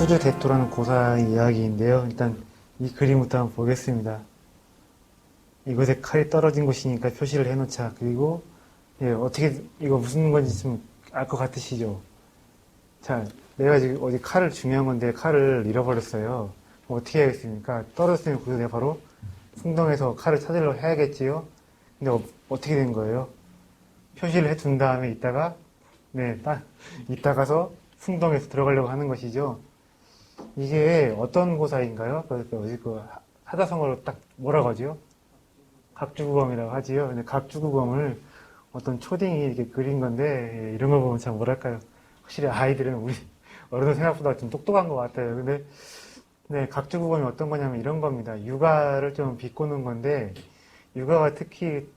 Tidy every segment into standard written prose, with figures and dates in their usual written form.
수주대토라는 고사의 이야기인데요. 일단 이 그림부터 한번 보겠습니다. 이곳에 칼이 떨어진 곳이니까 표시를 해놓자. 그리고 어떻게 이거 무슨 건지 좀 알 것 같으시죠? 자, 내가 지금 어디 칼을 중요한 건데 칼을 잃어버렸어요. 어떻게 해야겠습니까? 떨어졌으면 그래서 내가 바로 풍덩에서 칼을 찾으려고 해야겠지요? 근데 어떻게 된 거예요? 표시를 해둔 다음에 이따가서 풍덩에서 들어가려고 하는 것이죠. 이게 어떤 고사인가요? 그 사자성어로 딱 뭐라고 하지요? 각주구검이라고 하지요. 근데 각주구검을 어떤 초딩이 이렇게 그린 건데, 이런 거 보면 참 뭐랄까요. 확실히 아이들은 우리 어른들 생각보다 좀 똑똑한 것 같아요. 근데, 각주구검이 어떤 거냐면 이런 겁니다. 육아를 좀 비꼬는 건데, 육아가 특히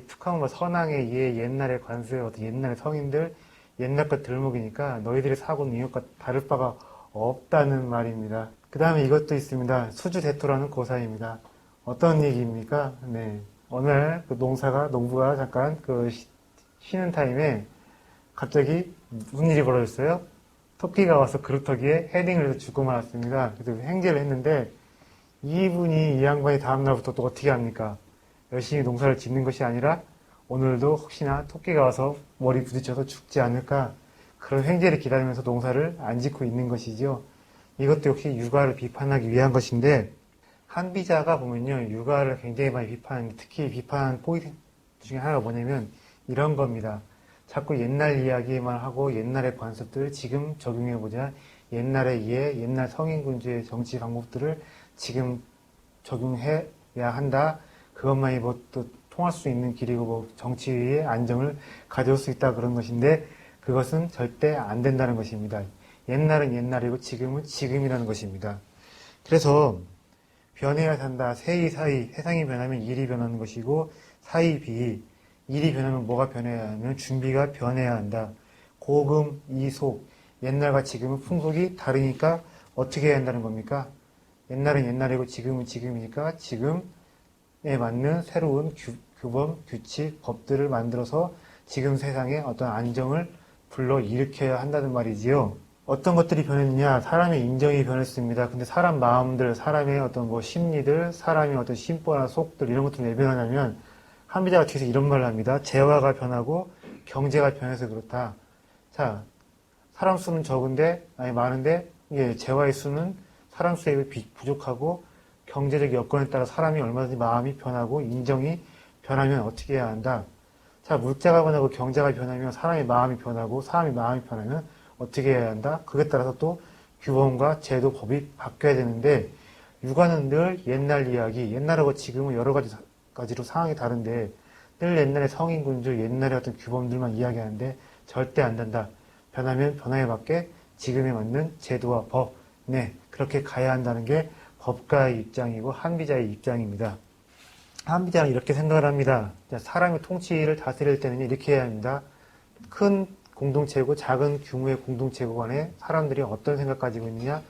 툭하면 선왕의 옛날의 관습, 어떤 옛날의 성인들, 옛날 것 들먹이니까 너희들의 사고는 이것과 다를 바가 없다는 말입니다. 그 다음에 이것도 있습니다. 수주대토라는 고사입니다. 어떤 얘기입니까? 오늘 농부가 잠깐 쉬는 타임에 갑자기 무슨 일이 벌어졌어요? 토끼가 와서 그루터기에 헤딩을 해서 죽고 말았습니다. 그래서 행제를 했는데 이 양반이 다음날부터 또 어떻게 합니까? 열심히 농사를 짓는 것이 아니라 오늘도 혹시나 토끼가 와서 머리 부딪혀서 죽지 않을까 그런 행제를 기다리면서 농사를 안 짓고 있는 것이죠. 이것도 역시 육아를 비판하기 위한 것인데 한비자가 보면요, 육아를 굉장히 많이 비판하는, 특히 비판 포인트 중에 하나가 뭐냐면 이런 겁니다. 자꾸 옛날 이야기만 하고 옛날의 관습들을 지금 적용해보자. 옛날의 옛날 성인군주의 정치 방법들을 지금 적용해야 한다. 그것만이 또 통할 수 있는 길이고 정치의 안정을 가져올 수 있다 그런 것인데 그것은 절대 안 된다는 것입니다. 옛날은 옛날이고 지금은 지금이라는 것입니다. 그래서 변해야 산다. 세이 사이 세상이 변하면 일이 변하는 것이고 사이 비 일이 변하면 뭐가 변해야 하면 준비가 변해야 한다. 고금 이속 옛날과 지금은 풍속이 다르니까 어떻게 해야 한다는 겁니까? 옛날은 옛날이고 지금은 지금이니까 지금에 맞는 새로운 규범, 규칙, 법들을 만들어서 지금 세상에 어떤 안정을 불러일으켜야 한다는 말이지요. 어떤 것들이 변했느냐? 사람의 인정이 변했습니다. 근데 사람 마음들, 사람의 어떤 심리들, 사람의 어떤 심보나 속들 이런 것들이 왜 변하냐면 한비자가 뒤에서 이런 말을 합니다. 재화가 변하고 경제가 변해서 그렇다. 자, 사람 수는 많은데 재화의 수는 사람 수에 비해 부족하고 경제적 여건에 따라 사람이 얼마든지 마음이 변하고 인정이 변하면 어떻게 해야 한다. 자, 물자가 변하고 경제가 변하면 사람의 마음이 변하고 사람의 마음이 변하면 어떻게 해야 한다? 그에 따라서 또 규범과 제도, 법이 바뀌어야 되는데 육아는 늘 옛날 이야기, 옛날하고 지금은 여러 가지로 상황이 다른데 늘 옛날의 성인군주, 옛날의 어떤 규범들만 이야기하는데 절대 안 된다. 변하면 변화에 맞게 지금에 맞는 제도와 법, 그렇게 가야 한다는 게 법가의 입장이고 한비자의 입장입니다. 한비자는 이렇게 생각을 합니다. 사람의 통치를 다스릴 때는 이렇게 해야 합니다. 큰 공동체고 작은 규모의 공동체고 간에 사람들이 어떤 생각 가지고 있느냐,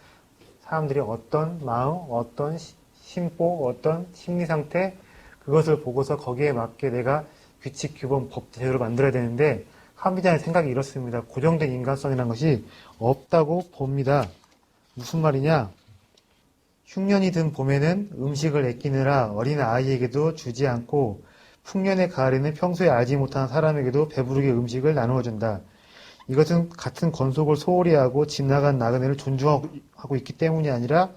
사람들이 어떤 마음, 어떤 심보, 어떤 심리 상태, 그것을 보고서 거기에 맞게 내가 규칙, 규범, 법, 제도를 만들어야 되는데 한비자의 생각이 이렇습니다. 고정된 인간성이라는 것이 없다고 봅니다. 무슨 말이냐? 흉년이 든 봄에는 음식을 아끼느라 어린 아이에게도 주지 않고 풍년의 가을에는 평소에 알지 못하는 사람에게도 배부르게 음식을 나누어 준다. 이것은 같은 권속을 소홀히 하고 지나간 나그네를 존중하고 있기 때문이 아니라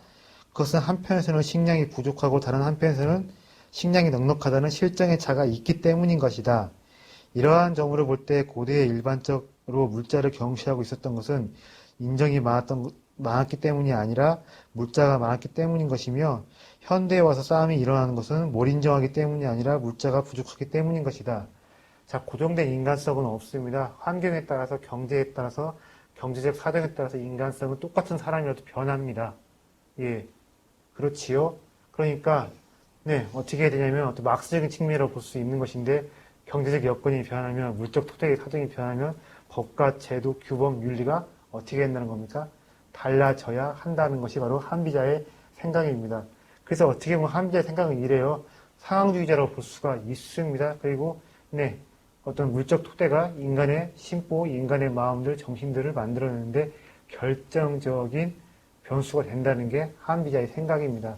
그것은 한편에서는 식량이 부족하고 다른 한편에서는 식량이 넉넉하다는 실정의 차가 있기 때문인 것이다. 이러한 점으로 볼 때 고대에 일반적으로 물자를 경시하고 있었던 것은 인정이 많았기 때문이 아니라 물자가 많았기 때문인 것이며 현대에 와서 싸움이 일어나는 것은 몰인정하기 때문이 아니라 물자가 부족하기 때문인 것이다. 자, 고정된 인간성은 없습니다. 환경에 따라서 경제에 따라서 경제적 사정에 따라서 인간성은 똑같은 사람이라도 변합니다. 예, 그렇지요. 그러니까 어떻게 해야 되냐면 어떤 막스적인 측면으로 볼 수 있는 것인데 경제적 여건이 변하면 물적 토대의 사정이 변하면 법과 제도, 규범, 윤리가 어떻게 된다는 겁니까? 달라져야 한다는 것이 바로 한비자의 생각입니다. 그래서 어떻게 보면 한비자의 생각은 이래요. 상황주의자라고 볼 수가 있습니다. 그리고 어떤 물적 토대가 인간의 심보, 인간의 마음들, 정신들을 만들어내는데 결정적인 변수가 된다는 게 한비자의 생각입니다.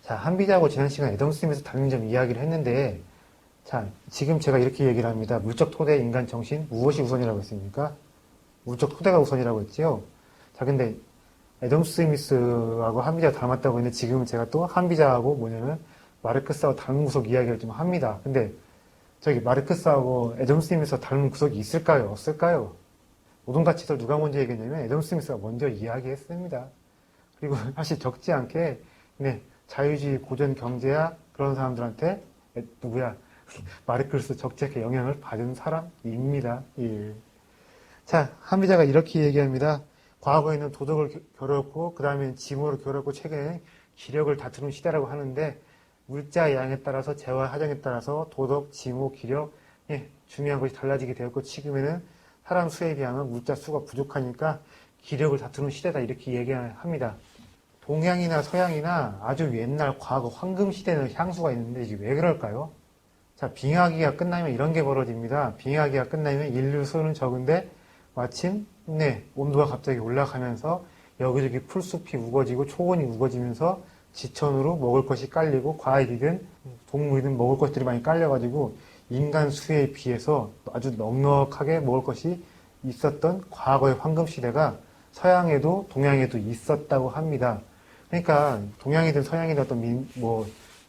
자, 한비자하고 지난 시간 애덤 스미스 다른 점 이야기를 했는데, 자, 지금 제가 이렇게 얘기를 합니다. 물적 토대, 인간 정신, 무엇이 우선이라고 했습니까? 물적 토대가 우선이라고 했지요. 자, 근데 애덤 스미스하고 한비자가 닮았다고 했는데 지금은 제가 또 한비자하고 뭐냐면 마르크스하고 닮은 구석 이야기를 좀 합니다. 근데 저기 마르크스하고 애덤 스미스가 닮은 구석이 있을까요? 없을까요? 노동가치설 누가 먼저 얘기했냐면 애덤 스미스가 먼저 이야기했습니다. 그리고 사실 적지 않게 네, 자유주의 고전 경제야 그런 사람들한테 누구야 마르크스 적지 않게 영향을 받은 사람입니다. 예. 자, 한비자가 이렇게 얘기합니다. 과거에는 도덕을 겨뤘고 그 다음에는 지모를 겨뤘고 최근에는 기력을 다투는 시대라고 하는데 물자 양에 따라서 재화 하정에 따라서 도덕, 지모, 기력 예, 중요한 것이 달라지게 되었고 지금에는 사람 수에 비하면 물자 수가 부족하니까 기력을 다투는 시대다 이렇게 얘기합니다. 동양이나 서양이나 아주 옛날 과거 황금 시대는 향수가 있는데 이게 왜 그럴까요? 자, 빙하기가 끝나면 이런 게 벌어집니다. 빙하기가 끝나면 인류 수는 적은데 마침 네, 온도가 갑자기 올라가면서 여기저기 풀숲이 우거지고 초원이 우거지면서 지천으로 먹을 것이 깔리고 과일이든 동물이든 먹을 것들이 많이 깔려가지고 인간 수에 비해서 아주 넉넉하게 먹을 것이 있었던 과거의 황금 시대가 서양에도 동양에도 있었다고 합니다. 그러니까 동양이든 서양이든 어떤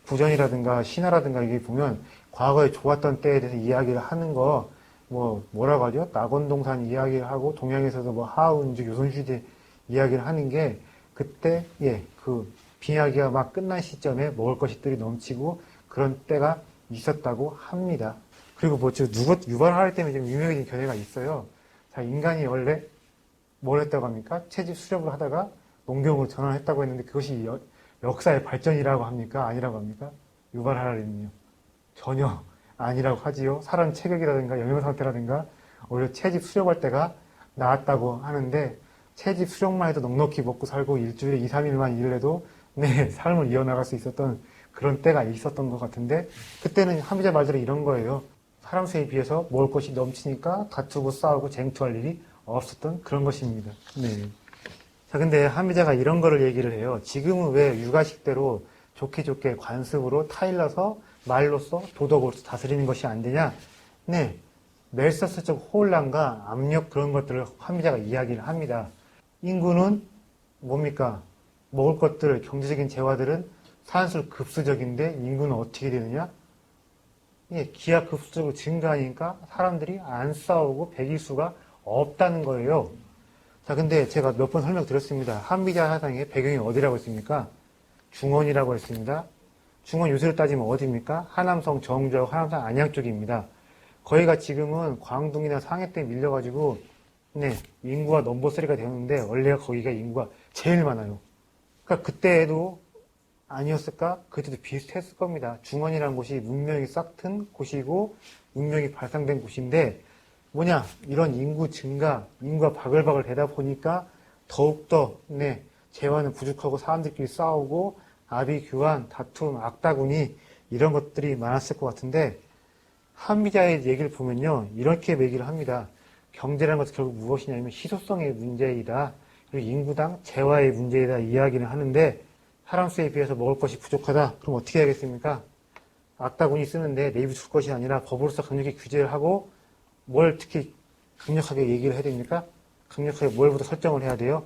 구전이라든가 신화라든가 이게 보면 과거에 좋았던 때에 대해서 이야기를 하는 거 뭐라고 하죠? 낙원동산 이야기를 하고 동양에서도 뭐 하운주 요선시대 이야기를 하는 게 그때 그 빙하기가 막 끝난 시점에 먹을 것들이 넘치고 그런 때가 있었다고 합니다. 그리고 누구 유발할 때문에 좀 유명해진 견해가 있어요. 자, 인간이 원래 뭘 했다고 합니까? 채집 수렵을 하다가 농경으로 전환했다고 했는데 그것이 역사의 발전이라고 합니까? 아니라고 합니까? 유발하라는요. 전혀 아니라고 하지요. 사람 체격이라든가 영양 상태라든가 오히려 채집 수렵할 때가 나았다고 하는데 채집 수렵만 해도 넉넉히 먹고 살고 일주일에 2, 3일만 일을 해도 네, 삶을 이어나갈 수 있었던 그런 때가 있었던 것 같은데 그때는 한비자 말대로 이런 거예요. 사람 수에 비해서 먹을 것이 넘치니까 다투고 싸우고 쟁투할 일이 없었던 그런 것입니다. 네. 자, 근데 한비자가 이런 거를 얘기를 해요. 지금은 왜 육아식대로 좋게 관습으로 타일러서 말로써 도덕으로 다스리는 것이 안 되냐? 네. 멜서스적 혼란과 압력 그런 것들을 한비자가 이야기를 합니다. 인구는 뭡니까? 먹을 것들, 경제적인 재화들은 산술급수적인데 인구는 어떻게 되느냐? 기하급수적으로 증가하니까 사람들이 안 싸우고 배기수가 없다는 거예요. 자, 근데 제가 몇 번 설명드렸습니다. 한비자 사상의 배경이 어디라고 했습니까? 중원이라고 했습니다. 중원 요새로 따지면 어디입니까? 하남성 정주하고 하남성 안양 쪽입니다. 거기가 지금은 광둥이나 상해 때 밀려가지고 네, 인구가 넘버3가 되었는데 원래 거기가 인구가 제일 많아요. 그러니까 그때에도 아니었을까? 그때도 비슷했을 겁니다. 중원이라는 곳이 문명이 싹튼 곳이고 문명이 발상된 곳인데 뭐냐? 이런 인구 증가, 인구가 바글바글 되다 보니까 더욱더 네, 재화는 부족하고 사람들끼리 싸우고 아비규환, 다툼, 악다구니 이런 것들이 많았을 것 같은데 한비자의 얘기를 보면요. 이렇게 얘기를 합니다. 경제라는 것은 결국 무엇이냐면 희소성의 문제이다. 그리고 인구당 재화의 문제이다 이야기를 하는데 사람 수에 비해서 먹을 것이 부족하다. 그럼 어떻게 해야겠습니까? 악다구니 쓰는데 내비 줄 것이 아니라 법으로서 강력히 규제를 하고 뭘 특히 강력하게 얘기를 해야 됩니까? 강력하게 뭘부터 설정을 해야 돼요?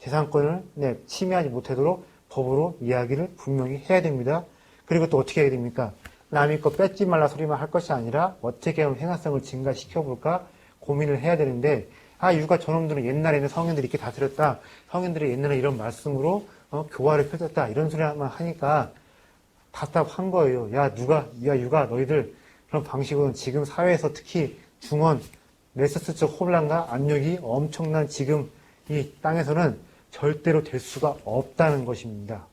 재산권을 침해하지 못하도록 법으로 이야기를 분명히 해야 됩니다. 그리고 또 어떻게 해야 됩니까? 남의 거 뺏지 말라 소리만 할 것이 아니라 어떻게 하면 생산성을 증가시켜볼까 고민을 해야 되는데 육아 저놈들은 옛날에는 성인들이 이렇게 다스렸다. 성인들이 옛날에 이런 말씀으로 교화를 펴졌다. 이런 소리만 하니까 답답한 거예요. 야 육아 너희들 그런 방식으로는 지금 사회에서 특히 중원 멜서스적 혼란과 압력이 엄청난 지금 이 땅에서는 절대로 될 수가 없다는 것입니다.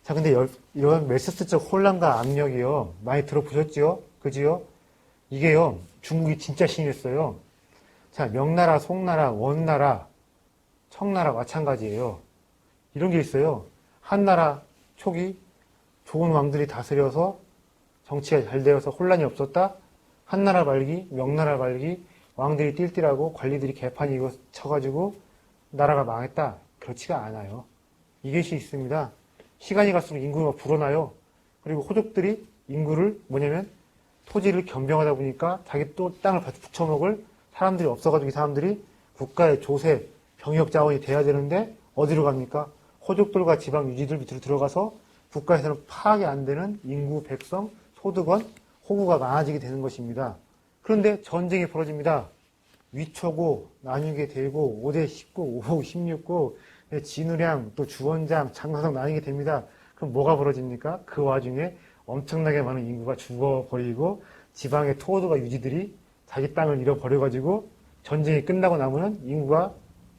자, 근데 이런 멜서스적 혼란과 압력이요. 많이 들어보셨지요? 그지요? 이게요. 중국이 진짜 심했어요. 자, 명나라, 송나라, 원나라, 청나라 마찬가지예요. 이런 게 있어요. 한나라 초기 좋은 왕들이 다스려서 정치가 잘 되어서 혼란이 없었다. 한나라 말기, 명나라 말기, 왕들이 띨띨하고 관리들이 개판이 쳐가지고 나라가 망했다. 그렇지가 않아요. 이것이 있습니다. 시간이 갈수록 인구가 불어나요. 그리고 호족들이 인구를 뭐냐면 토지를 겸병하다 보니까 자기 또 땅을 붙여먹을 사람들이 없어가지고 이 사람들이 국가의 조세, 병역 자원이 돼야 되는데 어디로 갑니까? 호족들과 지방 유지들 밑으로 들어가서 국가에서는 파악이 안 되는 인구, 백성, 소득원, 호구가 많아지게 되는 것입니다. 그런데 전쟁이 벌어집니다. 위초고, 나뉘게 되고, 5대 19, 5, 16고, 진우량, 또 주원장, 장사성 나뉘게 됩니다. 그럼 뭐가 벌어집니까? 그 와중에 엄청나게 많은 인구가 죽어버리고, 지방의 토호도가 유지들이 자기 땅을 잃어버려가지고, 전쟁이 끝나고 나면은 인구가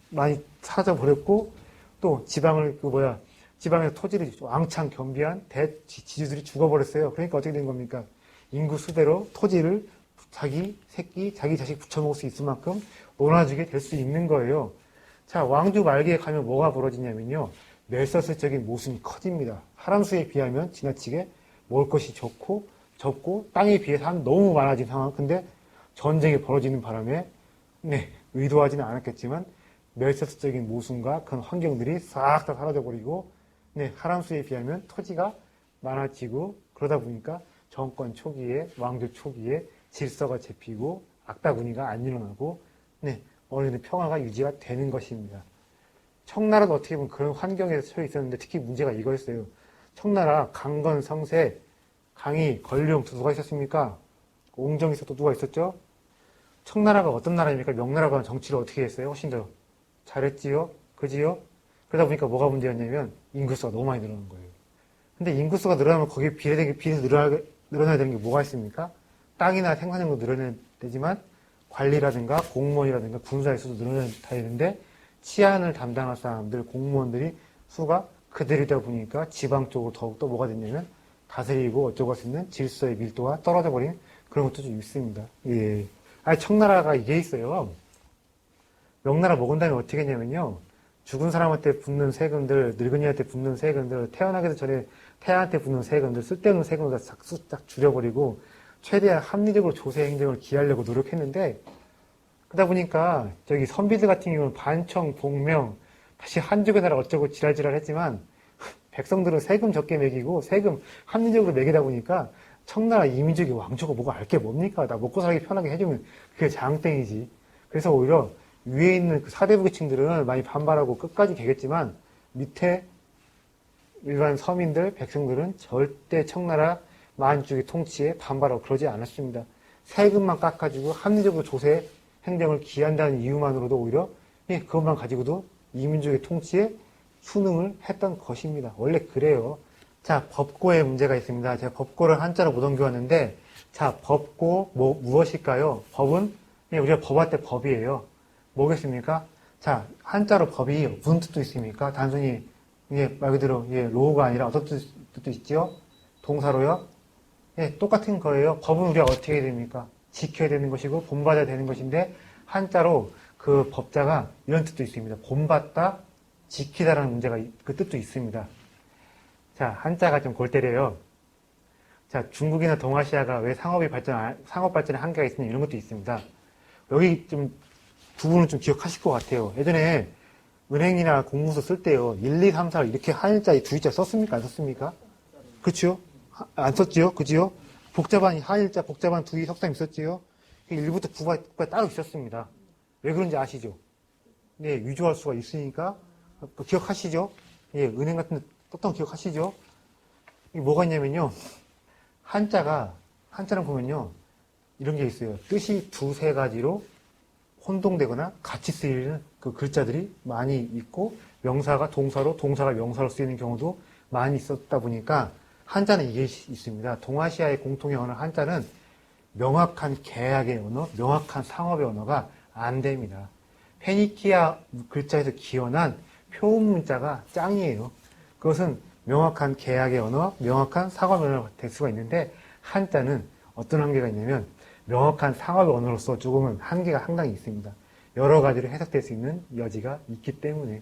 많이 사라져버렸고, 또 지방의 토지를 왕창 겸비한 지주들이 죽어버렸어요. 그러니까 어떻게 된 겁니까? 인구 수대로 토지를 자기 새끼, 자기 자식 붙여먹을 수 있을 만큼 놀아주게 될 수 있는 거예요. 자, 왕조 말기에 가면 뭐가 벌어지냐면요. 멜서스적인 모순이 커집니다. 사람수에 비하면 지나치게 먹을 것이 적고 땅에 비해서 너무 많아진 상황. 근데 전쟁이 벌어지는 바람에 의도하지는 않았겠지만 멜서스적인 모순과 그런 환경들이 싹 다 사라져버리고 사람수에 비하면 토지가 많아지고 그러다 보니까 정권 초기에 왕조 초기에 질서가 잡히고 악다구니가 안 일어나고 어느 정도 평화가 유지가 되는 것입니다. 청나라도 어떻게 보면 그런 환경에 처해 있었는데 특히 문제가 이거였어요. 청나라 강건, 성세, 강희, 권룡 누가 있었습니까? 옹정이 있었고 누가 있었죠? 청나라가 어떤 나라입니까? 명나라가 정치를 어떻게 했어요? 훨씬 더 잘했지요? 그지요? 그러다 보니까 뭐가 문제였냐면 인구수가 너무 많이 늘어난 거예요. 근데 인구수가 늘어나면 거기에 비례해서 늘어나야 되는 게 뭐가 있습니까? 땅이나 생산량도 늘어나야 되지만 관리라든가 공무원이라든가 군사의 수도 늘어나야 되는데 치안을 담당할 사람들, 공무원들이 수가 그대로다 보니까 지방 쪽으로 더욱더 뭐가 됐냐면 다스리고 어쩌고 할 수 있는 질서의 밀도가 떨어져 버린 그런 것도 좀 있습니다. 예. 청나라가 이게 있어요. 명나라 먹은 다음에 어떻게 했냐면요. 죽은 사람한테 붙는 세금들, 늙은이한테 붙는 세금들, 태어나기도 전에 태아한테 붙는 세금들, 쓸데없는 세금을 싹 줄여버리고 최대한 합리적으로 조세 행정을 기하려고 노력했는데 그러다 보니까 저기 선비들 같은 경우는 반청, 복명, 다시 한족의 나라 어쩌고 지랄지랄 했지만 백성들은 세금 적게 매기고 세금 합리적으로 매기다 보니까 청나라 이민족이 왕조가 뭐가 알 게 뭡니까? 나 먹고 살기 편하게 해주면 그게 장땡이지. 그래서 오히려 위에 있는 그 사대부계층들은 많이 반발하고 끝까지 개겠지만 밑에 일반 서민들, 백성들은 절대 청나라 만주의 통치에 반발하고 그러지 않았습니다. 세금만 깎아주고 합리적으로 조세 행정을 기한다는 이유만으로도 오히려 그것만 가지고도 이민족의 통치에 순응을 했던 것입니다. 원래 그래요. 자, 법고에 문제가 있습니다. 제가 법고를 한자로 못 옮겨왔는데 자, 법고 무엇일까요? 법은 우리가 법할 때 법이에요. 뭐겠습니까? 자, 한자로 법이 무슨 뜻도 있습니까? 단순히 말 그대로 로우가 아니라 어떤 뜻도 있지요? 동사로요? 똑같은 거예요. 법은 우리가 어떻게 해야 됩니까? 지켜야 되는 것이고 본받아야 되는 것인데 한자로 그 법자가 이런 뜻도 있습니다. 본받다, 지키다라는 문제가 그 뜻도 있습니다. 자, 한자가 좀 골 때려요. 자, 중국이나 동아시아가 왜 상업 발전에 한계가 있느냐 이런 것도 있습니다. 여기 좀 부분은 좀 기억하실 것 같아요. 예전에 은행이나 공문서 쓸 때요. 1, 2, 3, 4 이렇게 한자, 두 글자 썼습니까? 안 썼습니까? 그렇죠? 안 썼지요? 그지요? 복잡한 한일자, 복잡한 두의 석삼 있었지요? 1부터 9가 따로 있었습니다. 왜 그런지 아시죠? 위조할 수가 있으니까 기억하시죠? 은행 같은 데 썼던 거 기억하시죠? 이게 뭐가 있냐면요. 한자는 보면요. 이런 게 있어요. 뜻이 두세 가지로 혼동되거나 같이 쓰이는 그 글자들이 많이 있고 명사가 동사로, 동사가 명사로 쓰이는 경우도 많이 있었다 보니까 한자는 이게 있습니다. 동아시아의 공통의 언어 한자는 명확한 계약의 언어, 명확한 상업의 언어가 안 됩니다. 페니키아 글자에서 기원한 표음 문자가 짱이에요. 그것은 명확한 계약의 언어, 명확한 상업의 언어가 될 수가 있는데 한자는 어떤 한계가 있냐면 명확한 상업의 언어로서 조금은 한계가 상당히 있습니다. 여러 가지로 해석될 수 있는 여지가 있기 때문에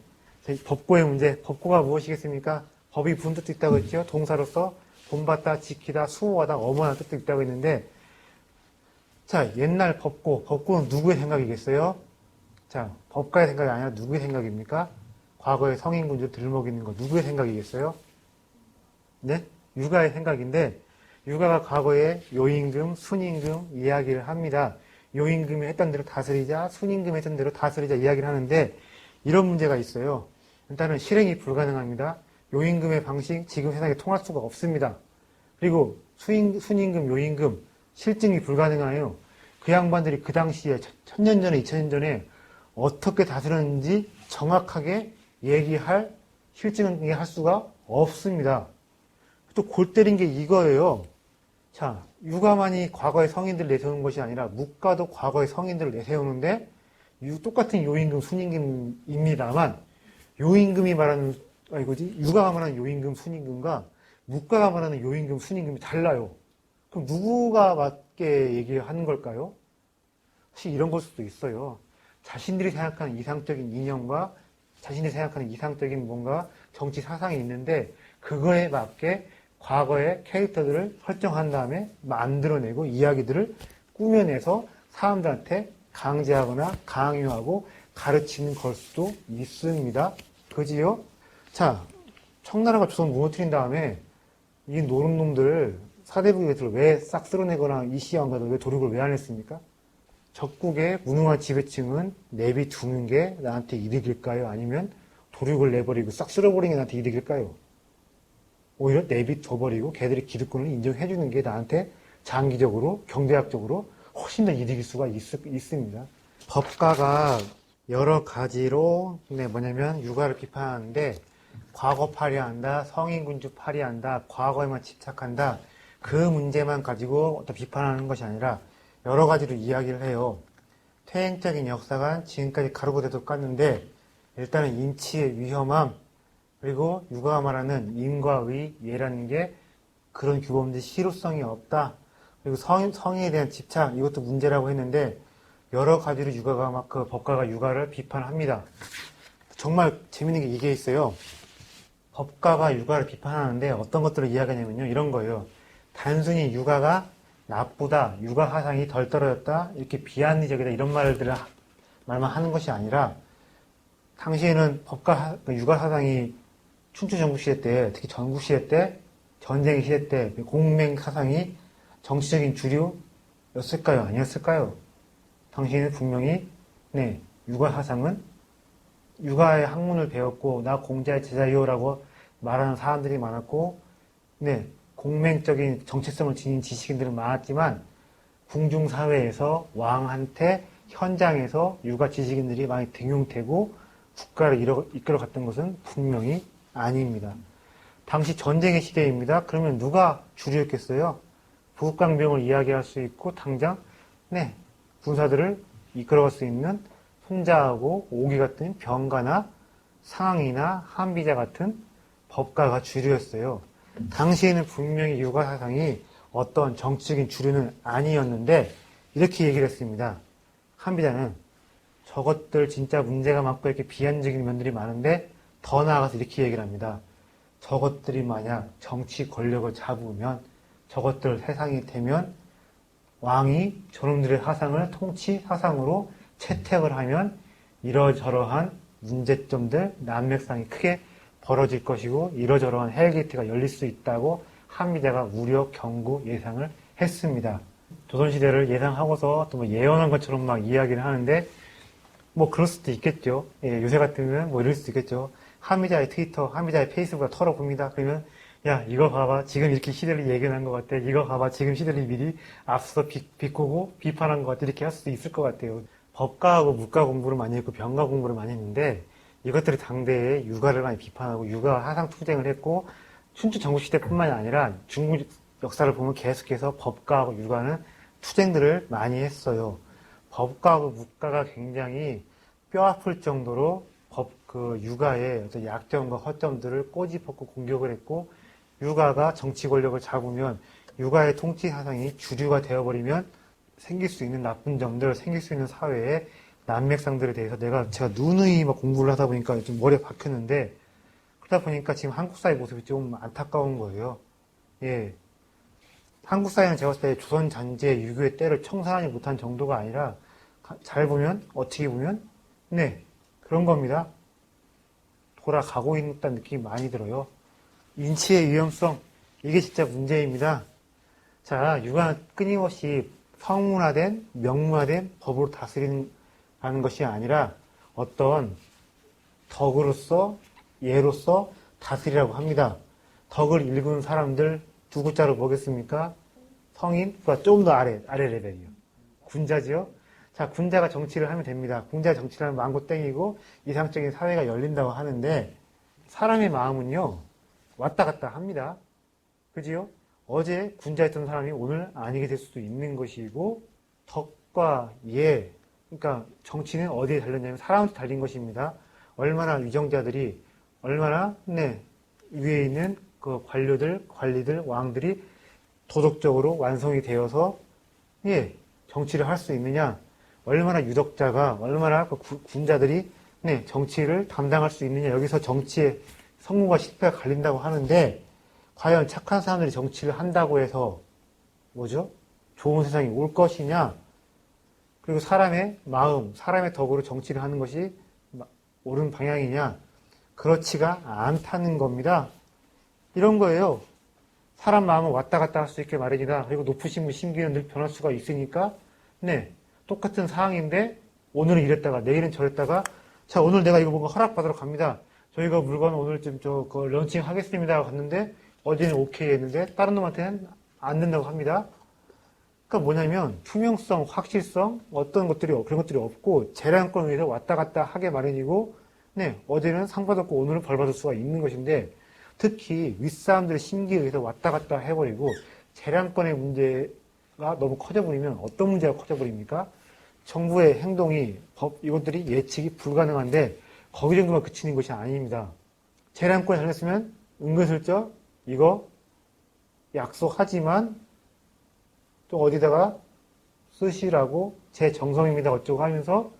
법고의 문제, 법고가 무엇이겠습니까? 법이 무슨 뜻도 있다고 했죠? 동사로서 본받다, 지키다, 수호하다, 엄호하는 뜻도 있다고 했는데 자, 옛날 법고는 누구의 생각이겠어요? 자, 법가의 생각이 아니라 누구의 생각입니까? 과거의 성인군주를 들먹이는 거 누구의 생각이겠어요? 네? 유가의 생각인데 유가가 과거에 요임금, 순임금 이야기를 합니다. 요임금이 했던 대로 다스리자, 순임금이 했던 대로 다스리자 이야기를 하는데 이런 문제가 있어요. 일단은 실행이 불가능합니다. 요임금의 방식 지금 세상에 통할 수가 없습니다. 그리고 순임금, 요임금 실증이 불가능해요. 그 양반들이 그 당시에 1000년 전에 2000년 전에 어떻게 다스렸는지 정확하게 얘기할 실증을 할 수가 없습니다. 또 골 때린 게 이거예요. 자, 유가만이 과거의 성인들을 내세우는 것이 아니라 묵가도 과거의 성인들을 내세우는데 똑같은 요임금, 순임금입니다만 요임금이 말하는 유가가 말하는 요임금, 순임금과 묵가가 말하는 요임금, 순임금이 달라요. 그럼 누구가 맞게 얘기하는 걸까요? 사실 이런 걸 수도 있어요. 자신들이 생각하는 이상적인 이념과 자신들이 생각하는 이상적인 뭔가 정치 사상이 있는데 그거에 맞게 과거의 캐릭터들을 설정한 다음에 만들어내고 이야기들을 꾸며내서 사람들한테 강제하거나 강요하고 가르치는 걸 수도 있습니다. 그지요? 자, 청나라가 조선 무너뜨린 다음에 이 노릇놈들 사대부에서 왜 싹 쓸어내거나 이시야원가들 왜 도륙을 왜 안 했습니까? 적국의 무능한 지배층은 내비두는 게 나한테 이득일까요? 아니면 도륙을 내버리고 싹 쓸어버리는 게 나한테 이득일까요? 오히려 내비둬버리고 걔들이 기득권을 인정해주는 게 나한테 장기적으로 경제학적으로 훨씬 더 이득일 수가 있습니다. 법가가 여러 가지로 뭐냐면 유가를 비판하는데 과거 파리한다, 성인군주 파리한다, 과거에만 집착한다 그 문제만 가지고 어떤 비판하는 것이 아니라 여러 가지로 이야기를 해요. 퇴행적인 역사가 지금까지 가르고 대도 깠는데 일단은 인치의 위험함 그리고 유가가 말하는 인과 의, 예라는 게 그런 규범들이 실효성이 없다. 그리고 성에 대한 집착 이것도 문제라고 했는데 여러 가지로 유가가 막 그 법가가 유가를 비판합니다. 정말 재밌는 게 이게 있어요. 법가가 유가를 비판하는데 어떤 것들을 이야기하냐면요. 이런 거예요. 단순히 유가가 나쁘다, 유가 사상이 덜 떨어졌다, 이렇게 비합리적이다 이런 말만 하는 것이 아니라 당시에는 유가 사상이 춘추 전국시대 때, 특히 전국시대 때, 전쟁 시대 때 공맹 사상이 정치적인 주류였을까요? 아니었을까요? 당시에는 분명히 유가 사상은 유가의 학문을 배웠고 나 공자의 제자요라고 말하는 사람들이 많았고 공맹적인 정체성을 지닌 지식인들은 많았지만 궁중사회에서 왕한테 현장에서 유가 지식인들이 많이 등용되고 국가를 이끌어갔던 것은 분명히 아닙니다. 당시 전쟁의 시대입니다. 그러면 누가 주류였겠어요? 부국강병을 이야기할 수 있고 당장 군사들을 이끌어갈 수 있는 손자하고 오기 같은 병가나 상황이나 한비자 같은 법가가 주류였어요. 당시에는 분명히 유가 사상이 어떤 정치적인 주류는 아니었는데 이렇게 얘기를 했습니다. 한비자는 저것들 진짜 문제가 많고 이렇게 비한적인 면들이 많은데 더 나아가서 이렇게 얘기를 합니다. 저것들이 만약 정치 권력을 잡으면 저것들 세상이 되면 왕이 저놈들의 사상을 통치 사상으로 채택을 하면 이러저러한 문제점들, 난맥상이 크게 벌어질 것이고 이러저러한 헬게이트가 열릴 수 있다고 한비자가 우려, 경고, 예상을 했습니다. 조선시대를 예상하고서 또 예언한 것처럼 막 이야기를 하는데 그럴 수도 있겠죠. 예, 요새 같으면 이럴 수도 있겠죠. 한비자의 트위터, 한비자의 페이스북을 털어봅니다. 그러면 야 이거 봐봐 지금 이렇게 시대를 예견한 것 같아. 이거 봐봐 지금 시대를 미리 앞서 비꼬고 비판한 것 같아. 이렇게 할 수도 있을 것 같아요. 법가하고 문과 공부를 많이 했고 병가 공부를 많이 했는데 이것들이 당대에 유가를 많이 비판하고 유가 사상 투쟁을 했고 춘추 전국시대뿐만이 아니라 중국 역사를 보면 계속해서 법가하고 유가는 투쟁들을 많이 했어요. 법가하고 문과가 굉장히 뼈아플 정도로 유가의 어떤 약점과 허점들을 꼬집었고 공격을 했고 유가가 정치 권력을 잡으면 유가의 통치 사상이 주류가 되어버리면 생길 수 있는 나쁜 점들, 생길 수 있는 사회의 난맥상들에 대해서 제가 누누이 공부를 하다 보니까 좀 머리에 박혔는데 그러다 보니까 지금 한국 사회 모습이 좀 안타까운 거예요. 예. 한국 사회는 제가 봤을 때 조선 잔재 유교의 때를 청산하지 못한 정도가 아니라 잘 보면 어떻게 보면 그런 겁니다. 돌아가고 있다는 느낌이 많이 들어요. 인치의 위험성, 이게 진짜 문제입니다. 자, 육아는 끊임없이 성문화된, 명문화된 법으로 다스리는 것이 아니라 어떤 덕으로서, 예로서 다스리라고 합니다. 덕을 일구는 사람들 두 글자로 뭐겠습니까? 성인, 그러니까 좀 더 아래 레벨이요. 군자지요? 자, 군자가 정치를 하면 됩니다. 군자가 정치를 하면 망고 땡이고 이상적인 사회가 열린다고 하는데 사람의 마음은요, 왔다 갔다 합니다. 그지요? 어제 군자였던 사람이 오늘 아니게 될 수도 있는 것이고, 덕과 예, 그러니까 정치는 어디에 달렸냐면 사람한테 달린 것입니다. 얼마나 위정자들이, 얼마나, 위에 있는 그 관료들, 관리들, 왕들이 도덕적으로 완성이 되어서, 정치를 할 수 있느냐, 얼마나 유덕자가, 얼마나 그 군자들이, 정치를 담당할 수 있느냐, 여기서 정치의 성공과 실패가 갈린다고 하는데, 과연 착한 사람들이 정치를 한다고 해서 뭐죠? 좋은 세상이 올 것이냐? 그리고 사람의 마음, 사람의 덕으로 정치를 하는 것이 옳은 방향이냐? 그렇지가 않다는 겁니다. 이런 거예요. 사람 마음은 왔다 갔다 할 수 있게 마련이다. 그리고 높으신 분 심기는 늘 변할 수가 있으니까 똑같은 상황인데 오늘은 이랬다가 내일은 저랬다가 자, 오늘 내가 이거 뭔가 허락받으러 갑니다. 저희가 물건 오늘쯤 런칭 하겠습니다. 갔는데 어제는 오케이 했는데 다른 놈한테는 안 된다고 합니다. 그러니까 뭐냐면 투명성, 확실성 어떤 것들이 그런 것들이 없고 재량권에 의해서 왔다 갔다 하게 마련이고 어제는 상 받았고 오늘은 벌 받을 수가 있는 것인데 특히 윗사람들의 심기에 의해서 왔다 갔다 해버리고 재량권의 문제가 너무 커져버리면 어떤 문제가 커져버립니까? 정부의 행동이 이것들이 예측이 불가능한데 거기 정도만 그치는 것이 아닙니다. 재량권에 달렸으면 은근슬쩍 이거 약속하지만 또 어디다가 쓰시라고 제 정성입니다 어쩌고 하면서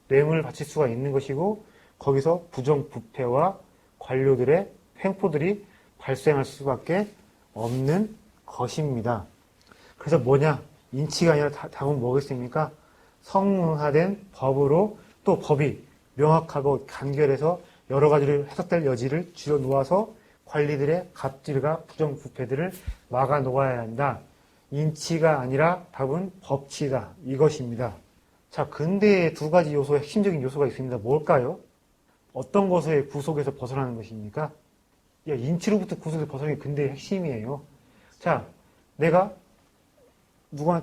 뇌물을 바칠 수가 있는 것이고 거기서 부정부패와 관료들의 횡포들이 발생할 수밖에 없는 것입니다. 그래서 뭐냐? 인치가 아니라 답은 뭐겠습니까? 성문화된 법으로 또 법이 명확하고 간결해서 여러 가지를 해석될 여지를 줄여 놓아서 관리들의 갑질과 부정부패들을 막아 놓아야 한다. 인치가 아니라 답은 법치다. 이것입니다. 자, 근대의 두 가지 요소의 핵심적인 요소가 있습니다. 뭘까요? 어떤 것의 구속에서 벗어나는 것입니까? 인치로부터 구속에서 벗어나는 게 근대의 핵심이에요. 자, 내가 누가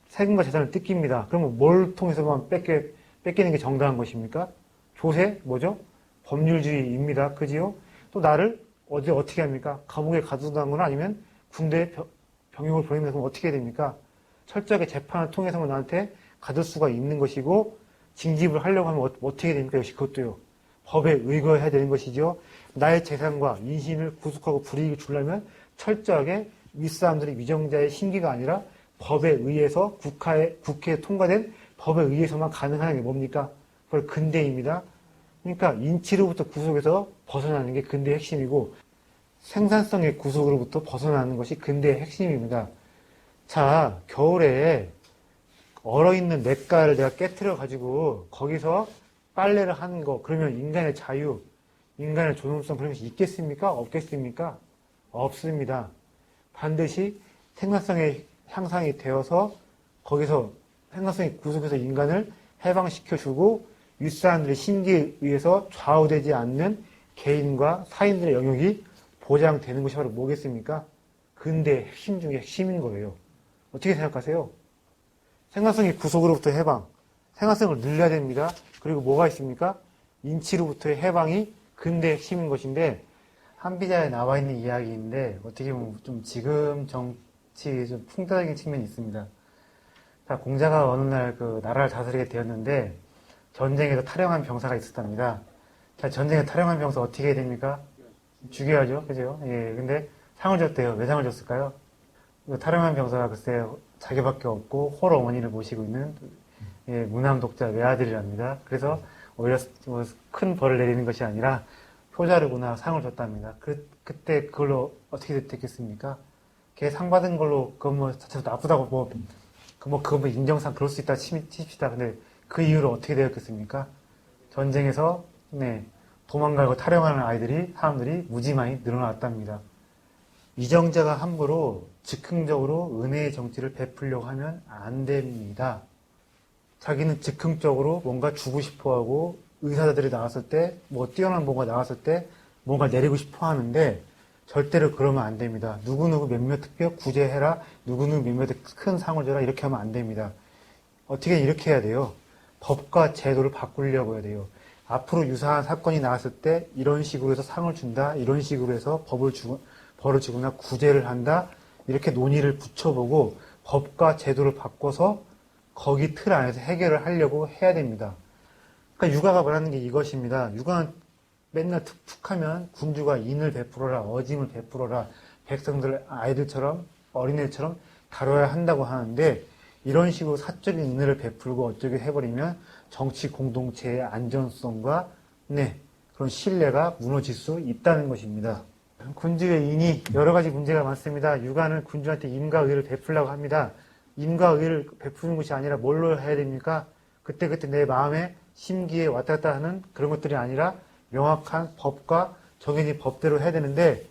세금과 재산을 뜯깁니다. 그러면 뭘 통해서만 뺏기는 게 정당한 것입니까? 조세, 뭐죠? 법률주의입니다. 그지요? 또 나를 어떻게 합니까? 감옥에 가두다거나 아니면 군대에 병역을 보내면 어떻게 됩니까? 철저하게 재판을 통해서만 나한테 가둘 수가 있는 것이고 징집을 하려고 하면 어떻게 됩니까? 역시 그것도요. 법에 의거해야 되는 것이죠. 나의 재산과 인신을 구속하고 불이익을 주려면 철저하게 윗사람들의 위정자의 심기가 아니라 법에 의해서 국회에 통과된 법에 의해서만 가능한 게 뭡니까? 그걸 근대입니다. 그러니까 인치로부터 구속에서 벗어나는 게 근대의 핵심이고 생산성의 구속으로부터 벗어나는 것이 근대의 핵심입니다. 자, 겨울에 얼어있는 냇가를 내가 깨트려 가지고 거기서 빨래를 하는 거 그러면 인간의 자유, 인간의 존엄성 그런 것이 있겠습니까? 없겠습니까? 없습니다. 반드시 생산성의 향상이 되어서 거기서 생산성의 구속에서 인간을 해방시켜주고 윗사람들의 심기에 의해서 좌우되지 않는 개인과 사인들의 영역이 보장되는 것이 바로 뭐겠습니까? 근대의 핵심 중에 핵심인 거예요. 어떻게 생각하세요? 생산성의 구속으로부터 해방, 생산성을 늘려야 됩니다. 그리고 뭐가 있습니까? 인치로부터의 해방이 근대의 핵심인 것인데 한비자에 나와 있는 이야기인데 어떻게 보면 좀 지금 정치 좀 풍자적인 측면이 있습니다. 자, 공자가 어느 날 그 나라를 다스리게 되었는데 전쟁에서 탈영한 병사가 있었답니다. 자, 전쟁에 탈영한 병사 어떻게 해야 됩니까? 죽여야죠. 그죠? 예. 근데 상을 줬대요. 왜 상을 줬을까요? 탈영한 병사가 글쎄 자기밖에 없고 홀 어머니를 모시고 있는 무남 독자 외아들이랍니다. 그래서 오히려 큰 벌을 내리는 것이 아니라 효자르구나 상을 줬답니다. 그때 그걸로 어떻게 됐겠습니까? 걔 상 받은 걸로 그건 뭐 자체로 나쁘다고 그거 뭐 인정상 그럴 수 있다 칩시다. 근데 그 이후로 어떻게 되었겠습니까? 전쟁에서 도망가고 타령하는 사람들이 무지 많이 늘어났답니다. 위정자가 함부로 즉흥적으로 은혜의 정치를 베풀려고 하면 안 됩니다. 자기는 즉흥적으로 뭔가 주고 싶어 하고 의사들이 나왔을 때, 뛰어난 뭔가 나왔을 때 뭔가 내리고 싶어 하는데 절대로 그러면 안 됩니다. 누구누구 몇몇 특별 구제해라, 누구누구 몇몇 큰 상을 줘라, 이렇게 하면 안 됩니다. 어떻게 이렇게 해야 돼요? 법과 제도를 바꾸려고 해야 돼요. 앞으로 유사한 사건이 나왔을 때 이런 식으로 해서 상을 준다, 이런 식으로 해서 벌을 주거나 구제를 한다, 이렇게 논의를 붙여보고 법과 제도를 바꿔서 거기 틀 안에서 해결을 하려고 해야 됩니다. 그러니까 육아가 말하는 게 이것입니다. 육아는 맨날 툭툭하면 군주가 인을 베풀어라, 어짐을 베풀어라, 백성들 아이들처럼 어린애처럼 다뤄야 한다고 하는데 이런 식으로 사적인 인을 베풀고 어쩌게 해버리면 정치 공동체의 안전성과 그런 신뢰가 무너질 수 있다는 것입니다. 군주의 인이 여러 가지 문제가 많습니다. 육아는 군주한테 인과 의를 베풀려고 합니다. 인과 의를 베푸는 것이 아니라 뭘로 해야 됩니까? 그때그때 내 마음에 심기에 왔다 갔다 하는 그런 것들이 아니라 명확한 법과 정해진 법대로 해야 되는데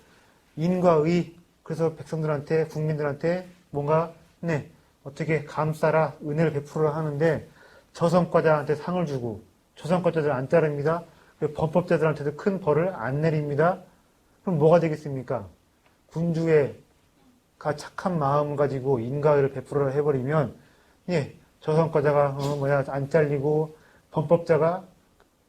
인과 의, 그래서 백성들한테 국민들한테 뭔가 어떻게 감싸라, 은혜를 베풀어라 하는데 저성과자한테 상을 주고 저성과자들 안 자릅니다. 범법자들한테도 큰 벌을 안 내립니다. 그럼 뭐가 되겠습니까? 군주의 착한 마음을 가지고 인과의를 베풀어라 해버리면 저성과자가 안 잘리고 범법자가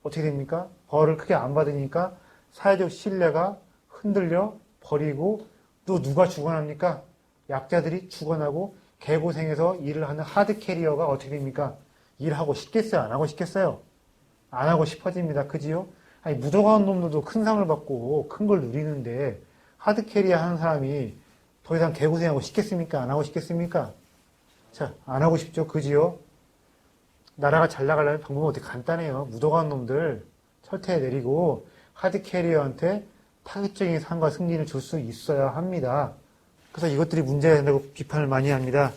어떻게 됩니까? 벌을 크게 안 받으니까 사회적 신뢰가 흔들려 버리고 또 누가 죽어납니까? 약자들이 죽어나고 개고생해서 일을 하는 하드캐리어가 어떻게 됩니까? 일하고 싶겠어요? 안 하고 싶겠어요? 안 하고 싶어집니다. 그지요? 아니, 무도가운 놈들도 큰 상을 받고 큰 걸 누리는데 하드캐리어 하는 사람이 더 이상 개고생하고 싶겠습니까? 안 하고 싶겠습니까? 자, 안 하고 싶죠? 그지요? 나라가 잘 나가려면 방법은 어떻게 간단해요. 무도가운 놈들 철퇴 내리고 하드캐리어한테 타깃적인 상과 승리를 줄 수 있어야 합니다. 그래서 이것들이 문제가 된다고 비판을 많이 합니다.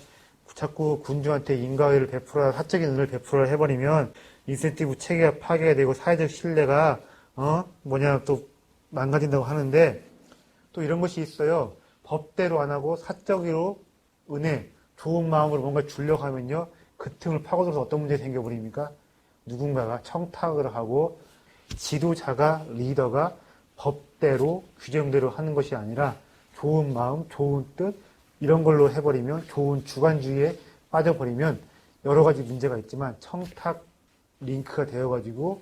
자꾸 군주한테 인과의를 베풀어라, 사적인 은을 베풀어라 해버리면 인센티브 체계가 파괴가 되고 사회적 신뢰가 또 망가진다고 하는데 또 이런 것이 있어요. 법대로 안 하고 사적으로 은혜, 좋은 마음으로 뭔가 주려고 하면요. 그 틈을 파고들어서 어떤 문제가 생겨버립니까? 누군가가 청탁을 하고 지도자가, 리더가 법대로 규정대로 하는 것이 아니라 좋은 마음, 좋은 뜻 이런 걸로 해버리면 좋은 주관주의에 빠져버리면 여러 가지 문제가 있지만 청탁 링크가 되어가지고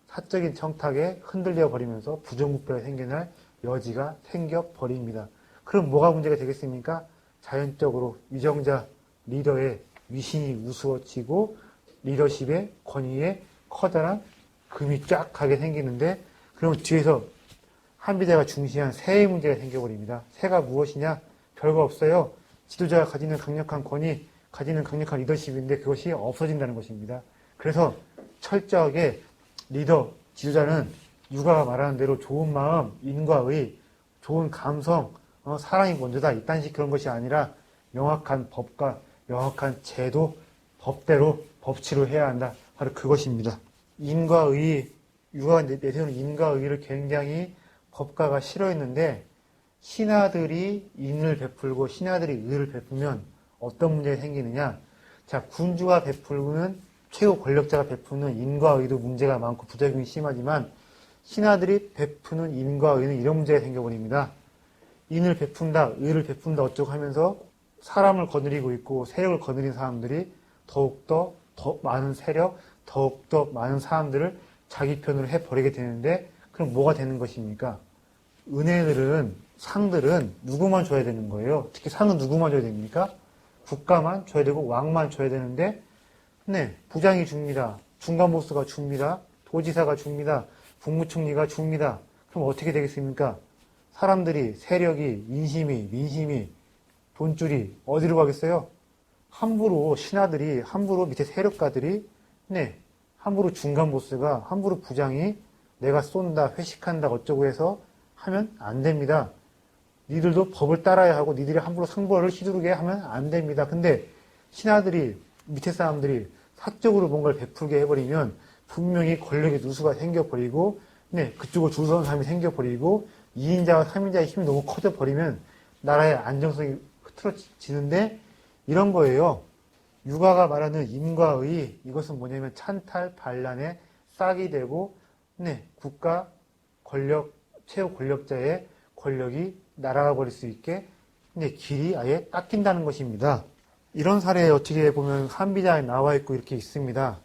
사적인 청탁에 흔들려 버리면서 부정부패가 생겨날 여지가 생겨버립니다. 그럼 뭐가 문제가 되겠습니까? 자연적으로 위정자 리더의 위신이 우스워지고 리더십의 권위에 커다란 금이 쫙 가게 생기는데 그러면 뒤에서 한비대가 중시한 세의 문제가 생겨버립니다. 세가 무엇이냐? 별거 없어요. 지도자가 가지는 강력한 권위, 가지는 강력한 리더십인데 그것이 없어진다는 것입니다. 그래서 철저하게 리더, 지도자는 육아가 말하는 대로 좋은 마음, 인과의, 좋은 감성, 사랑이 먼저다. 이딴 식 그런 것이 아니라 명확한 법과 명확한 제도, 법대로 법치로 해야 한다. 바로 그것입니다. 인과의, 육아가 내세우는 인과의를 굉장히 법가가 싫어했는데 신하들이 인을 베풀고 신하들이 의를 베풀면 어떤 문제가 생기느냐. 자, 군주가 베풀고는 최고 권력자가 베푸는 인과 의도 문제가 많고 부작용이 심하지만 신하들이 베푸는 인과 의는 이런 문제가 생겨버립니다. 인을 베푼다, 의를 베푼다 어쩌고 하면서 사람을 거느리고 있고 세력을 거느린 사람들이 더욱더 더 많은 세력, 더욱더 많은 사람들을 자기 편으로 해버리게 되는데 그럼 뭐가 되는 것입니까? 은혜들은, 상들은 누구만 줘야 되는 거예요. 특히 상은 누구만 줘야 됩니까? 국가만 줘야 되고 왕만 줘야 되는데 부장이 줍니다. 중간보스가 줍니다. 도지사가 줍니다. 국무총리가 줍니다. 그럼 어떻게 되겠습니까? 사람들이, 세력이, 인심이, 민심이, 돈줄이 어디로 가겠어요? 함부로 신하들이, 함부로 밑에 세력가들이, 함부로 중간보스가, 함부로 부장이 내가 쏜다, 회식한다, 어쩌고 해서 하면 안 됩니다. 니들도 법을 따라야 하고 니들이 함부로 상벌을 휘두르게 하면 안 됩니다. 근데 신하들이, 밑에 사람들이 사적으로 뭔가를 베풀게 해버리면 분명히 권력의 누수가 생겨버리고 네, 그쪽으로 줄 서는 사람이 생겨버리고 2인자와 3인자의 힘이 너무 커져버리면 나라의 안정성이 흐트러지는데 이런 거예요. 유가가 말하는 임과 의, 이것은 뭐냐면 찬탈, 반란의 싹이 되고, 네, 국가, 권력, 최고 권력자의 권력이 날아가 버릴 수 있게, 네, 길이 아예 닦인다는 것입니다. 이런 사례에 어떻게 보면 한비자에 나와 있고 이렇게 있습니다.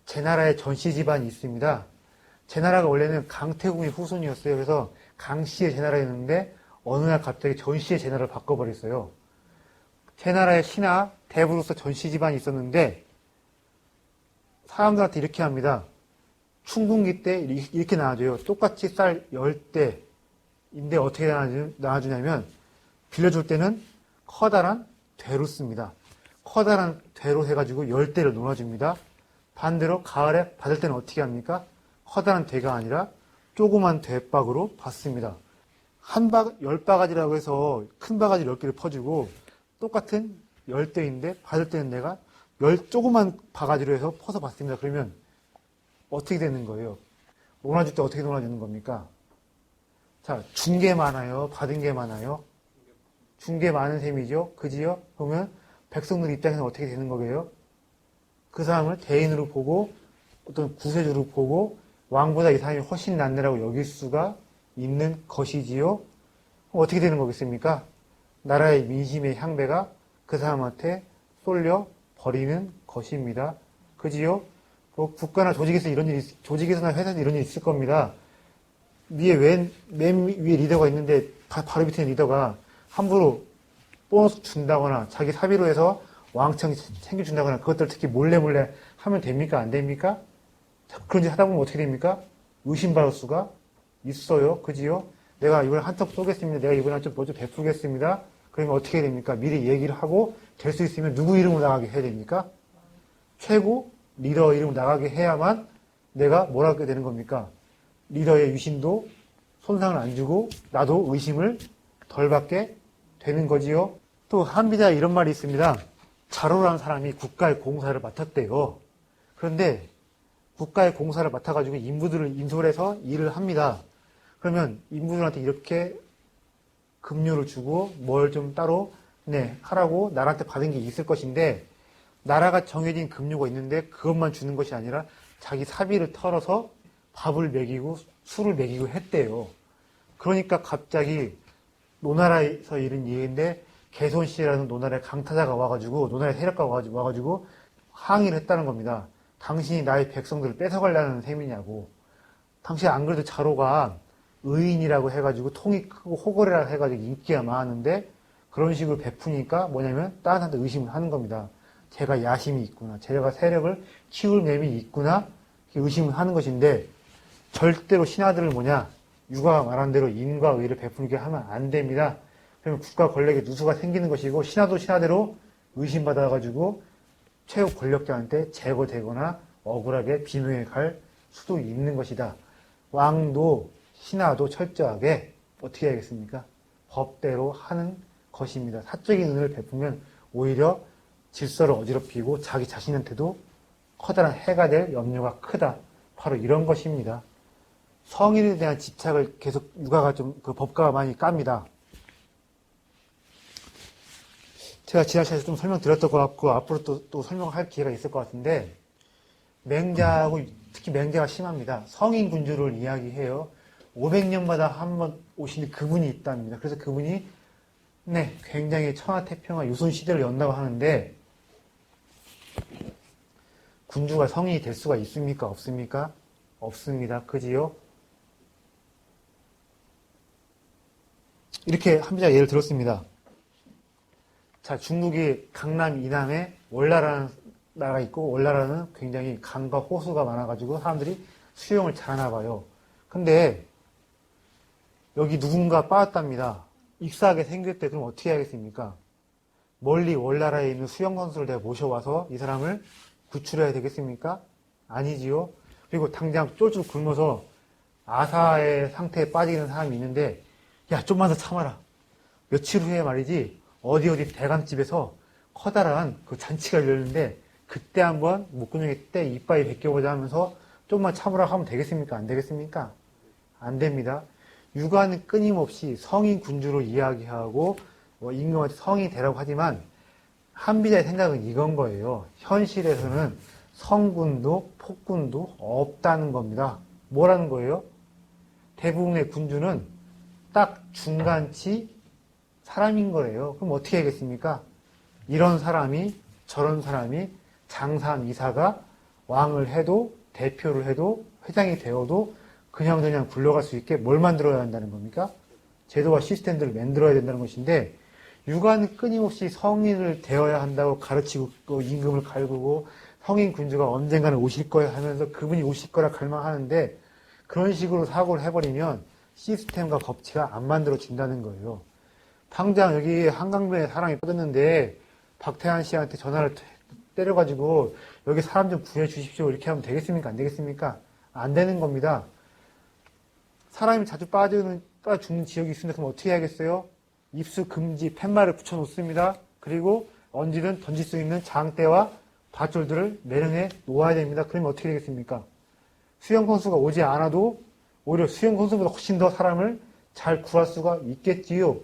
제 나라에 전씨 집안이 있습니다. 제 나라가 원래는 강태궁의 후손이었어요. 그래서 강씨의 제 나라였는데, 어느 날 갑자기 전씨의 제 나라를 바꿔버렸어요. 제 나라의 신하 대부로서 전씨 집안이 있었는데 사람들한테 이렇게 합니다. 충분기 때 이렇게 나눠줘요. 똑같이 쌀 10대인데 어떻게 나눠주냐면 빌려줄 때는 커다란 되로 씁니다. 커다란 되로 해가지고 10대를 놓아줍니다. 반대로 가을에 받을 때는 어떻게 합니까? 커다란 되가 아니라 조그만 되박으로 받습니다. 10바가지라고 해서 큰 바가지 10개를 퍼주고 똑같은 10대인데 받을 때는 내가 조그만 바가지로 해서 퍼서 받습니다. 그러면 어떻게 되는 거예요? 놀아줄 때 어떻게 놀아주는 겁니까? 자, 준 게 많아요? 받은 게 많아요? 준 게 많은 셈이죠? 그지요? 그러면 백성들 입장에서는 어떻게 되는 거예요? 그 사람을 대인으로 보고 어떤 구세주로 보고 왕보다 이 사람이 훨씬 낫네라고 여길 수가 있는 것이지요? 어떻게 되는 거겠습니까? 나라의 민심의 향배가 그 사람한테 쏠려 버리는 것입니다. 그지요? 뭐 국가나 조직에서나 회사에서 이런 일이 있을 겁니다. 맨 위에 리더가 있는데 바로 밑에 리더가 함부로 보너스 준다거나 자기 사비로 해서 왕창 챙겨준다거나 그것들 특히 몰래 하면 됩니까? 안 됩니까? 그런 짓 하다 보면 어떻게 됩니까? 의심받을 수가 있어요. 그지요? 내가 이번에 한턱 쏘겠습니다. 내가 이번에 뭐 좀 베풀겠습니다. 그러면 어떻게 됩니까? 미리 얘기를 하고 될 수 있으면 누구 이름으로 나가게 해야 됩니까? 최고 리더 이름으로 나가게 해야만 내가 뭘 하게 되는 겁니까? 리더의 유신도 손상을 안 주고 나도 의심을 덜 받게 되는 거지요. 또 한비자에 이런 말이 있습니다. 자로라는 사람이 국가의 공사를 맡았대요. 그런데 국가의 공사를 맡아가지고 인부들을 인솔해서 일을 합니다. 그러면 인부들한테 이렇게 급료를 주고 뭘 좀 따로 하라고 나라한테 받은 게 있을 것인데 나라가 정해진 급료가 있는데 그것만 주는 것이 아니라 자기 사비를 털어서 밥을 먹이고 술을 먹이고 했대요. 그러니까 갑자기 노나라에서 이런 얘기인데 개손씨라는 노나라의 강타자가 와가지고 노나라의 세력가가 와가지고 항의를 했다는 겁니다. 당신이 나의 백성들을 뺏어가려는 셈이냐고. 당시 안 그래도 자로가 의인이라고 해가지고 통이 크고 호거래라 해가지고 인기가 많았는데 그런 식으로 베푸니까 뭐냐면 다른 사람한테 의심을 하는 겁니다. 제가 야심이 있구나. 제가 세력을 키울 맴이 있구나. 의심을 하는 것인데 절대로 신하들을 유가가 말한 대로 인과 의를 베풀게 하면 안 됩니다. 그러면 국가 권력에 누수가 생기는 것이고 신하도 신하대로 의심받아가지고 최고 권력자한테 제거되거나 억울하게 비명에 갈 수도 있는 것이다. 왕도 신하도 철저하게 어떻게 해야겠습니까? 법대로 하는 것입니다. 사적인 은혜를 베푸면 오히려 질서를 어지럽히고 자기 자신한테도 커다란 해가 될 염려가 크다. 바로 이런 것입니다. 성인에 대한 집착을 계속 유가가 그 법가가 많이 깝니다. 제가 지난 시간에 좀 설명드렸던 것 같고 앞으로 또 설명할 기회가 있을 것 같은데 맹자하고 특히 맹자가 심합니다. 성인 군주를 이야기해요. 500년마다 한 번 오시는 그분이 있답니다. 그래서 그분이 굉장히 천하태평화 유손시대를 연다고 하는데 군주가 성인이 될 수가 있습니까? 없습니까? 없습니다. 그지요? 이렇게 한비자가 예를 들었습니다. 자, 중국이 강남 이남에 월나라는 나라가 있고 월나라는 굉장히 강과 호수가 많아가지고 사람들이 수영을 잘하나 봐요. 근데 여기 누군가 빠졌답니다. 익사하게 생겼대. 그럼 어떻게 해야겠습니까? 멀리 월나라에 있는 수영선수를 내가 모셔와서 이 사람을 구출해야 되겠습니까? 아니지요. 그리고 당장 쫄쫄 굶어서 아사의 상태에 빠지는 사람이 있는데 야, 좀만 더 참아라. 며칠 후에 말이지 어디 대감집에서 커다란 그 잔치가 열렸는데 그때 한번 목구멍에 때 이빨이 벗겨보자 하면서 좀만 참으라 하면 되겠습니까? 안 되겠습니까? 안 됩니다. 육아는 끊임없이 성인 군주로 이야기하고 임금한테 성인이 되라고 하지만 한비자의 생각은 이건 거예요. 현실에서는 성군도 폭군도 없다는 겁니다. 뭐라는 거예요? 대부분의 군주는 딱 중간치 사람인 거예요. 그럼 어떻게 하겠습니까? 이런 사람이 저런 사람이 장산 이사가 왕을 해도 대표를 해도 회장이 되어도 그냥 굴러갈 수 있게 뭘 만들어야 한다는 겁니까? 제도와 시스템들을 만들어야 된다는 것인데 육아는 끊임없이 성인을 되어야 한다고 가르치고 임금을 갈구고 성인 군주가 언젠가는 오실 거야 하면서 그분이 오실 거라 갈망하는데 그런 식으로 사고를 해버리면 시스템과 법치가 안 만들어진다는 거예요. 당장 여기 한강변에 사람이 빠졌는데 박태환 씨한테 전화를 때려가지고 여기 사람 좀 구해주십시오 이렇게 하면 되겠습니까? 안 되겠습니까? 안 되는 겁니다. 사람이 자주 빠져 죽는 지역이 있습니다. 그럼 어떻게 해야겠어요? 입수 금지 팻말을 붙여놓습니다. 그리고 언제든 던질 수 있는 장대와 밧줄들을 매령해 놓아야 됩니다. 그러면 어떻게 되겠습니까? 수영 선수가 오지 않아도 오히려 수영 선수보다 훨씬 더 사람을 잘 구할 수가 있겠지요.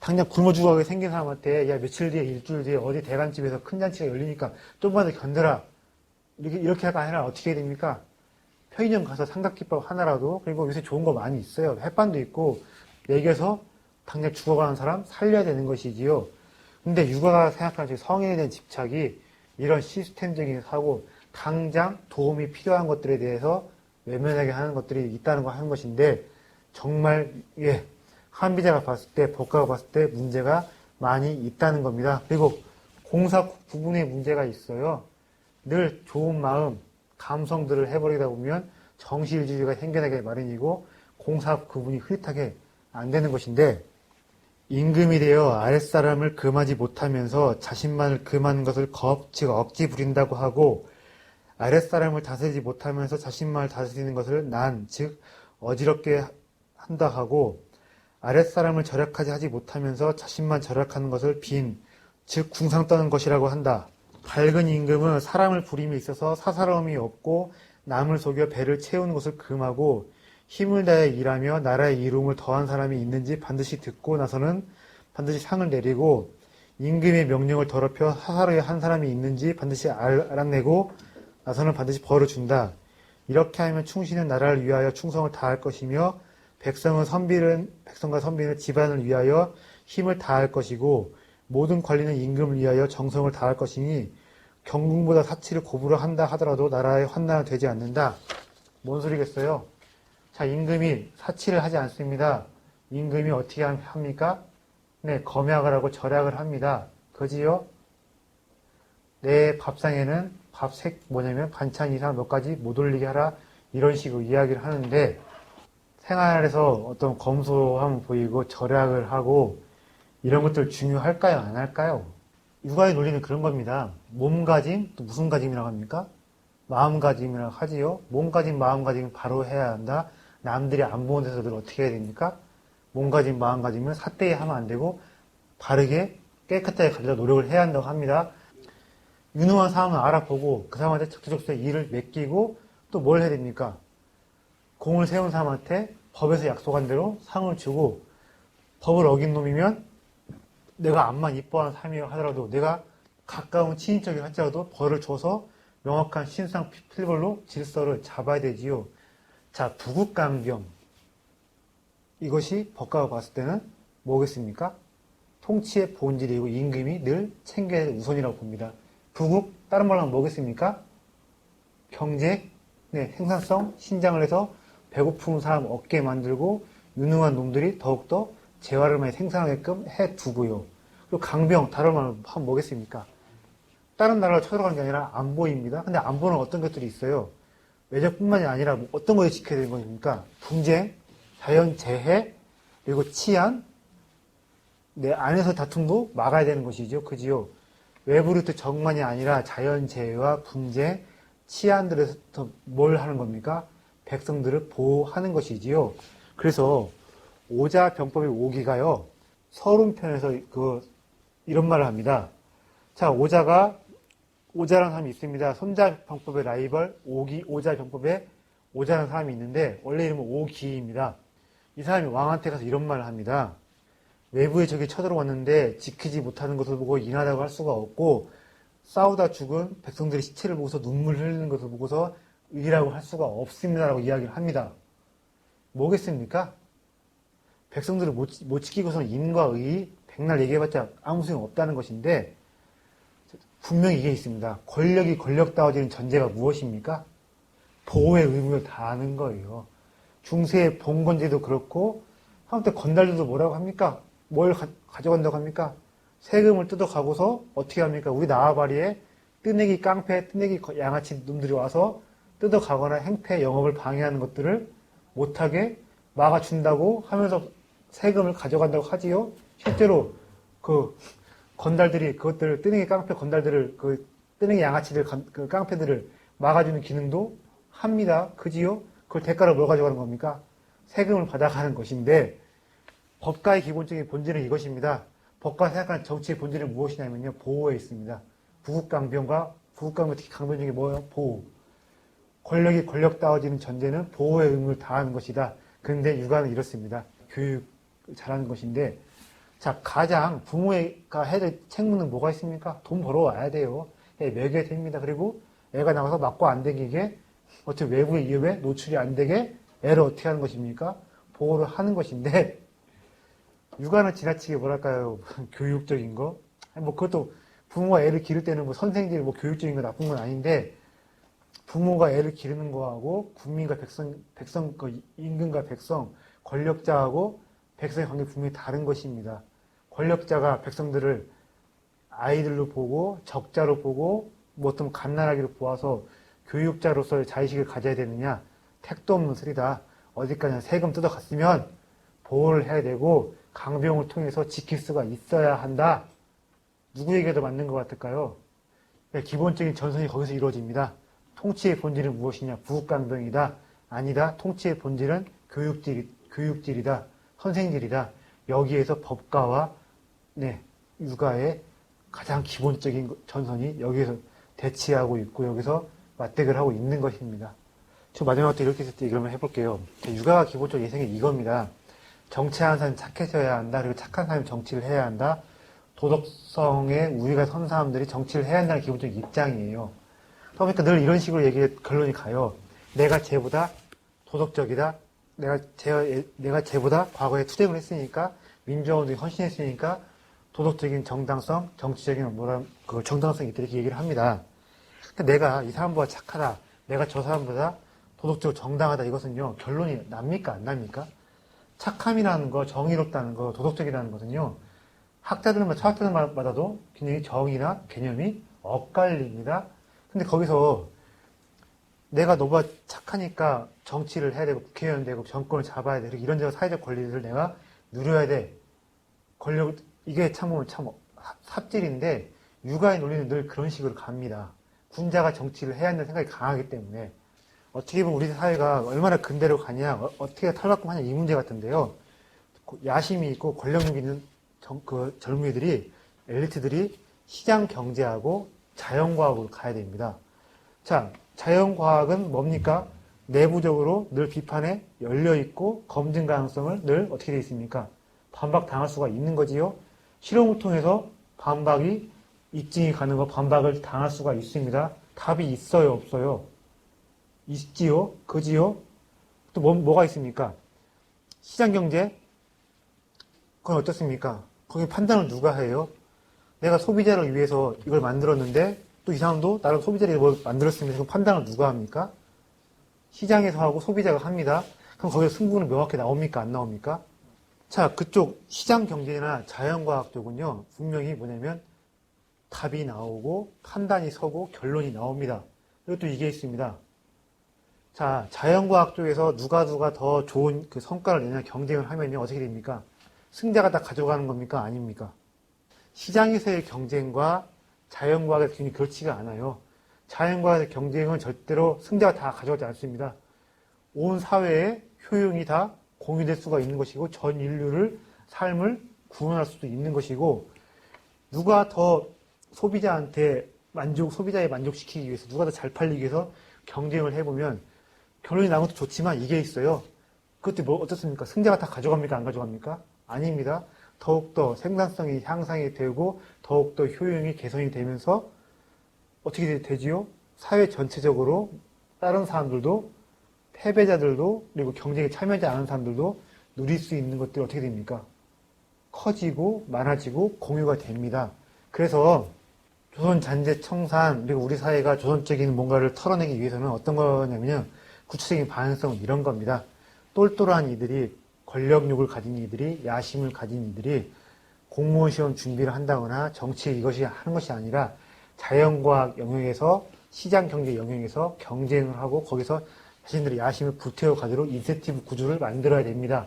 당장 굶어 죽어가게 생긴 사람한테 야 며칠 뒤에 일주일 뒤에 어디 대관집에서 큰 잔치가 열리니까 좀만 더 견뎌라. 이렇게 할까 아니라 어떻게 해야 됩니까? 편의점 가서 삼각김밥 하나라도 그리고 요새 좋은 거 많이 있어요. 햇반도 있고 먹여서 당장 죽어가는 사람 살려야 되는 것이지요. 근데 육아가 생각하는 성인에 대한 집착이 이런 시스템적인 사고 당장 도움이 필요한 것들에 대해서 외면하게 하는 것들이 있다는 거 하는 것인데 정말 한비자가 봤을 때 법가가 봤을 때 문제가 많이 있다는 겁니다. 그리고 공사 구분의 문제가 있어요. 늘 좋은 마음 감성들을 해버리다 보면 정실주의가 생겨나게 마련이고 공사 구분이 흐릿하게 안 되는 것인데 임금이 되어 아랫사람을 금하지 못하면서 자신만을 금하는 것을 즉 억지 부린다고 하고 아랫사람을 다스리지 못하면서 자신만을 다스리는 것을 즉 어지럽게 한다 하고 아랫사람을 절약하지 하지 못하면서 자신만 절약하는 것을 즉 궁상 떠는 것이라고 한다. 밝은 임금은 사람을 부림에 있어서 사사로움이 없고 남을 속여 배를 채우는 것을 금하고 힘을 다해 일하며 나라의 이름을 더한 사람이 있는지 반드시 듣고 나서는 반드시 상을 내리고 임금의 명령을 더럽혀 사사로이 한 사람이 있는지 반드시 알아내고 나서는 반드시 벌을 준다. 이렇게 하면 충신은 나라를 위하여 충성을 다할 것이며 백성과 선비는 집안을 위하여 힘을 다할 것이고 모든 관리는 임금을 위하여 정성을 다할 것이니 경궁보다 사치를 고부로 한다 하더라도 나라의 환난은 되지 않는다. 뭔 소리겠어요? 자, 임금이 사치를 하지 않습니다. 임금이 어떻게 합니까? 네, 검약을 하고 절약을 합니다. 그지요? 내 밥상에는 뭐냐면 반찬 이상 몇 가지 못 올리게 하라. 이런 식으로 이야기를 하는데 생활에서 어떤 검소함을 보이고 절약을 하고 이런 것들 중요할까요? 안 할까요? 육아의 논리는 그런 겁니다. 몸가짐, 또 무슨 가짐이라고 합니까? 마음가짐이라고 하지요. 몸가짐, 마음가짐은 바로 해야 한다. 남들이 안 보는 데서 늘 어떻게 해야 됩니까? 몸가짐, 마음가짐은 삿대에 하면 안 되고 바르게 깨끗하게 가지려 노력을 해야 한다고 합니다. 유능한 사람을 알아보고 그 사람한테 적극적으로 일을 맡기고 또 뭘 해야 됩니까? 공을 세운 사람한테 법에서 약속한 대로 상을 주고 법을 어긴 놈이면 내가 암만 이뻐하는 사람이라 하더라도 내가 가까운 친인척이 할지라도 벌을 줘서 명확한 신상 필벌로 질서를 잡아야 되지요. 자, 부국강경. 이것이 법가가 봤을 때는 뭐겠습니까? 통치의 본질이고 임금이 늘 챙겨야 될 우선이라고 봅니다. 부국, 다른 말로 하면 뭐겠습니까? 경제, 생산성, 신장을 해서 배고픈 사람 없게 만들고 유능한 놈들이 더욱더 재화를 많이 생산하게끔 해두고요. 그리고 강병, 다른 말로 하면 뭐겠습니까? 다른 나라를 쳐들어가는 게 아니라 안보입니다. 근데 안보는 어떤 것들이 있어요? 외적뿐만이 아니라 어떤 것을 지켜야 되는 겁니까? 분쟁, 자연재해, 그리고 치안, 내 안에서 다툼도 막아야 되는 것이죠. 그지요? 외부로부터 적만이 아니라 자연재해와 분쟁, 치안들에서 뭘 하는 겁니까? 백성들을 보호하는 것이지요. 그래서 오자병법의 오기가요. 서론편에서 이런 말을 합니다. 자, 오자라는 사람이 있습니다. 손자병법의 라이벌 오자병법의 오자는 사람이 있는데 원래 이름은 오기입니다. 이 사람이 왕한테 가서 이런 말을 합니다. 외부의 적이 쳐들어왔는데 지키지 못하는 것을 보고 인하다고 할 수가 없고 싸우다 죽은 백성들의 시체를 보고서 눈물 흘리는 것을 보고서 의라고 할 수가 없습니다라고 이야기를 합니다. 뭐겠습니까? 백성들을 못 지키고서는 인과 의 백날 얘기해봤자 아무 소용 없다는 것인데 분명히 이게 있습니다. 권력이 권력다워지는 전제가 무엇입니까? 보호의 의무를 다하는 거예요. 중세의 봉건제도 그렇고 한때 건달들도 뭐라고 합니까? 뭘 가져간다고 합니까? 세금을 뜯어가고서 어떻게 합니까? 우리 나와바리에 뜨내기 깡패, 뜨내기 양아치 놈들이 와서 뜯어가거나 행패 영업을 방해하는 것들을 못하게 막아준다고 하면서 세금을 가져간다고 하지요. 실제로 그 건달들이 그것들을 뜨내기 깡패 건달들을 그 뜨내기 양아치들 그 깡패들을 막아주는 기능도 합니다. 그지요? 그걸 대가로 뭘 가져가는 겁니까? 세금을 받아가는 것인데 법가의 기본적인 본질은 이것입니다. 법과 생각하는 정치의 본질은 무엇이냐면요. 보호에 있습니다. 부국강병과 부국강병 특히 강병 중에 뭐예요? 보호. 권력이 권력다워지는 전제는 보호의 의무를 다하는 것이다. 그런데 육아는 이렇습니다. 교육 잘하는 것인데 자 가장 부모가 해야 될 책무는 뭐가 있습니까? 돈 벌어와야 돼요. 애 먹여야 됩니다. 그리고 애가 나가서 맞고 안 되게 어떻게 외부의 위협에 노출이 안 되게 애를 어떻게 하는 것입니까? 보호를 하는 것인데 육아는 지나치게 뭐랄까요 교육적인 거 뭐 그것도 부모가 애를 기를 때는 뭐 선생들이 뭐 교육적인 거 나쁜 건 아닌데 부모가 애를 기르는 거하고 국민과 백성 그 임금과 백성 권력자하고 백성의 관계 분명히 다른 것입니다. 권력자가 백성들을 아이들로 보고 적자로 보고 뭐 어떤 갓난아기로 보아서 교육자로서의 자의식을 가져야 되느냐? 택도 없는 소리다. 어디까지나 세금 뜯어갔으면 보호를 해야 되고 강병을 통해서 지킬 수가 있어야 한다. 누구에게도 맞는 것 같을까요? 기본적인 전선이 거기서 이루어집니다. 통치의 본질은 무엇이냐? 부국강병이다. 아니다. 통치의 본질은 교육질이다. 선생질이다. 여기에서 법가와 육아의 가장 기본적인 전선이 여기에서 대치하고 있고 여기서 맞대결 하고 있는 것입니다. 저 마지막부터 이렇게 했을 때 그러면 해볼게요. 육아가 기본적 예생이 이겁니다. 정치하는 사람이 착해져야 한다. 그리고 착한 사람이 정치를 해야 한다. 도덕성에 우위가 선 사람들이 정치를 해야 한다는 기본적인 입장이에요. 그러니까 늘 이런 식으로 결론이 가요. 내가 쟤보다 도덕적이다. 내가 쟤보다 과거에 투쟁을 했으니까 민주화운동에 헌신했으니까 도덕적인 정당성, 정치적인 그 정당성이 있다 이렇게 얘기를 합니다. 내가 이 사람보다 착하다. 내가 저 사람보다 도덕적으로 정당하다. 이것은요 결론이 납니까 안 납니까? 착함이라는 거, 정의롭다는 거, 도덕적이라는 것은요 철학자들마다도 굉장히 정의나 개념이 엇갈립니다. 근데 거기서 내가 너보다 착하니까 정치를 해야 되고 국회의원 되고 정권을 잡아야 돼. 이런저런 사회적 권리를 내가 누려야 돼. 이게 참 삽질인데 육아의 논리는 늘 그런 식으로 갑니다. 군자가 정치를 해야 한다는 생각이 강하기 때문에 어떻게 보면 우리 사회가 얼마나 근대로 가냐, 어떻게 탈바꿈하냐 이 문제 같은데요. 야심이 있고 권력욕 있는 젊은이들이 엘리트들이 시장 경제하고 자연과학으로 가야 됩니다. 자, 자연과학은 뭡니까? 내부적으로 늘 비판에 열려있고 검증 가능성을 늘 어떻게 되어 있습니까? 반박당할 수가 있는 거지요. 실험을 통해서 반박이 입증이 가능하고 반박을 당할 수가 있습니다. 답이 있어요, 없어요? 있지요? 그지요? 또 뭐가 있습니까? 시장경제? 그건 어떻습니까? 거기 판단을 누가 해요? 내가 소비자를 위해서 이걸 만들었는데 또 이 사람도 나름 소비자를 이걸 만들었으면 판단을 누가 합니까? 시장에서 하고 소비자가 합니다. 그럼 거기서 승부는 명확히 나옵니까? 안 나옵니까? 자, 그쪽 시장경제나 자연과학 쪽은요, 분명히 뭐냐면 답이 나오고 판단이 서고 결론이 나옵니다. 그리고 또 이게 있습니다. 자, 자연과학 쪽에서 누가 더 좋은 그 성과를 내냐 경쟁을 하면요, 어떻게 됩니까? 승자가 다 가져가는 겁니까? 아닙니까? 시장에서의 경쟁과 자연과학의 경쟁이 그렇지가 않아요. 자연과학의 경쟁은 절대로 승자가 다 가져가지 않습니다. 온 사회의 효용이 다 공유될 수가 있는 것이고 전 인류를 삶을 구원할 수도 있는 것이고 누가 더 소비자의 만족시키기 위해서 누가 더 잘 팔리기 위해서 경쟁을 해보면 결혼이 나는 것도 좋지만 이게 있어요. 그것도 뭐 어떻습니까? 승자가 다 가져갑니까? 안 가져갑니까? 아닙니다. 더욱더 생산성이 향상이 되고 더욱더 효용이 개선이 되면서 어떻게 되지요? 사회 전체적으로 다른 사람들도 패배자들도 그리고 경쟁에 참여하지 않은 사람들도 누릴 수 있는 것들이 어떻게 됩니까? 커지고 많아지고 공유가 됩니다. 그래서 조선 잔재 청산 그리고 우리 사회가 조선적인 뭔가를 털어내기 위해서는 어떤 거냐면요. 구체적인 방향성은 이런 겁니다. 똘똘한 이들이 권력욕을 가진 이들이 야심을 가진 이들이 공무원 시험 준비를 한다거나 정치 이것이 하는 것이 아니라 자연과학 영역에서 시장 경제 영역에서 경쟁을 하고 거기서 자신들의 야심을 불태워 가도록 인센티브 구조를 만들어야 됩니다.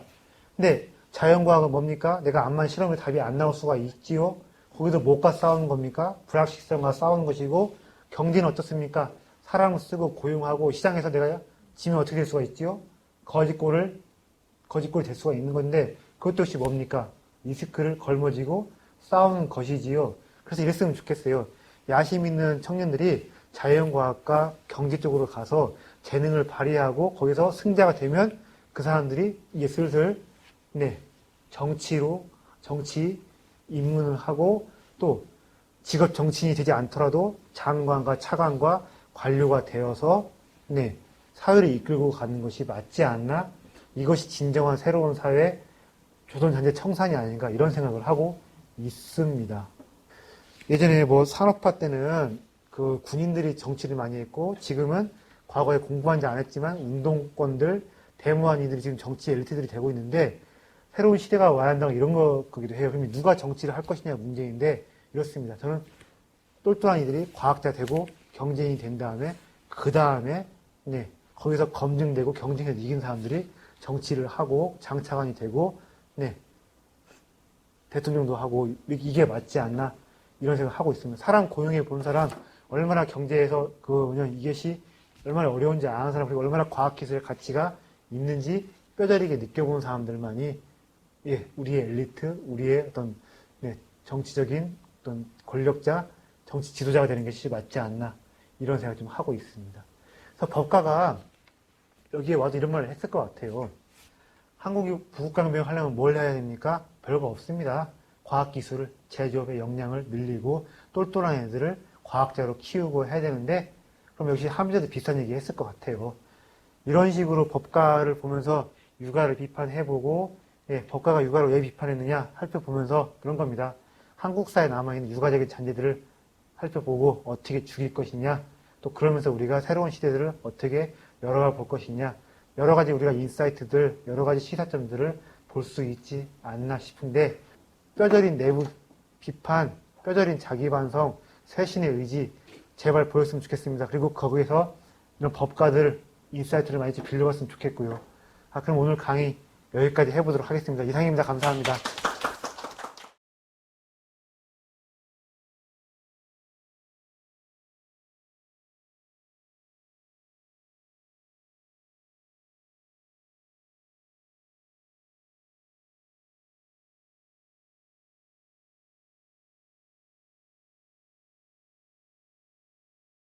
근데 자연과학은 뭡니까? 내가 암만 실험에 답이 안 나올 수가 있지요. 거기도 뭐가 싸우는 겁니까? 불확실성과 싸우는 것이고 경제는 어떻습니까? 사람을 쓰고 고용하고 시장에서 내가 지면 어떻게 될 수가 있지요? 거짓골이 될 수가 있는 건데 그것도 역시 뭡니까? 리스크를 걸머지고 싸우는 것이지요. 그래서 이랬으면 좋겠어요. 야심 있는 청년들이 자연과학과 경제 쪽으로 가서 재능을 발휘하고 거기서 승자가 되면 그 사람들이 이제 슬슬 정치 입문을 하고 또 직업 정치인이 되지 않더라도 장관과 차관과 관료가 되어서 사회를 이끌고 가는 것이 맞지 않나? 이것이 진정한 새로운 사회, 조선 잔재 청산이 아닌가 이런 생각을 하고 있습니다. 예전에 뭐 산업화 때는 그 군인들이 정치를 많이 했고 지금은 과거에 공부한지 안 했지만 운동권들, 데모한 이들이 지금 정치 엘리트들이 되고 있는데 새로운 시대가 와야 한다고 이런 거기도 해요. 그러면 누가 정치를 할 것이냐 문제인데 이렇습니다. 저는 똘똘한 이들이 과학자 되고 경쟁이 된 다음에 그 다음에 거기서 검증되고 경쟁에서 이긴 사람들이 정치를 하고 장차관이 되고 대통령도 하고 이게 맞지 않나 이런 생각을 하고 있습니다. 사람 고용해 본 사람 얼마나 경제에서 이것이 얼마나 어려운지 아는 사람 그리고 얼마나 과학기술의 가치가 있는지 뼈저리게 느껴본 사람들만이 우리의 엘리트, 우리의 어떤 정치적인 어떤 권력자, 정치 지도자가 되는 것이 맞지 않나 이런 생각을 좀 하고 있습니다. 그래서 법가가 여기에 와서 이런 말을 했을 것 같아요. 한국이 부국강병 하려면 뭘 해야 됩니까? 별거 없습니다. 과학기술을, 제조업의 역량을 늘리고 똘똘한 애들을 과학자로 키우고 해야 되는데 그럼 역시 함재도 비슷한 얘기 했을 것 같아요. 이런 식으로 법가를 보면서 육아를 비판해보고 법가가 육아를 왜 비판했느냐 살펴보면서 그런 겁니다. 한국 사회에 남아있는 육아적인 잔재들을 살펴보고 어떻게 죽일 것이냐 또 그러면서 우리가 새로운 시대들을 어떻게 열어가 볼 것이냐 여러 가지 우리가 인사이트들 여러 가지 시사점들을 볼 수 있지 않나 싶은데 뼈저린 내부 비판, 뼈저린 자기 반성, 쇄신의 의지 제발 보였으면 좋겠습니다. 그리고 거기에서 이런 법가들 인사이트를 많이 좀 빌려봤으면 좋겠고요. 그럼 오늘 강의 여기까지 해보도록 하겠습니다. 이상입니다. 감사합니다.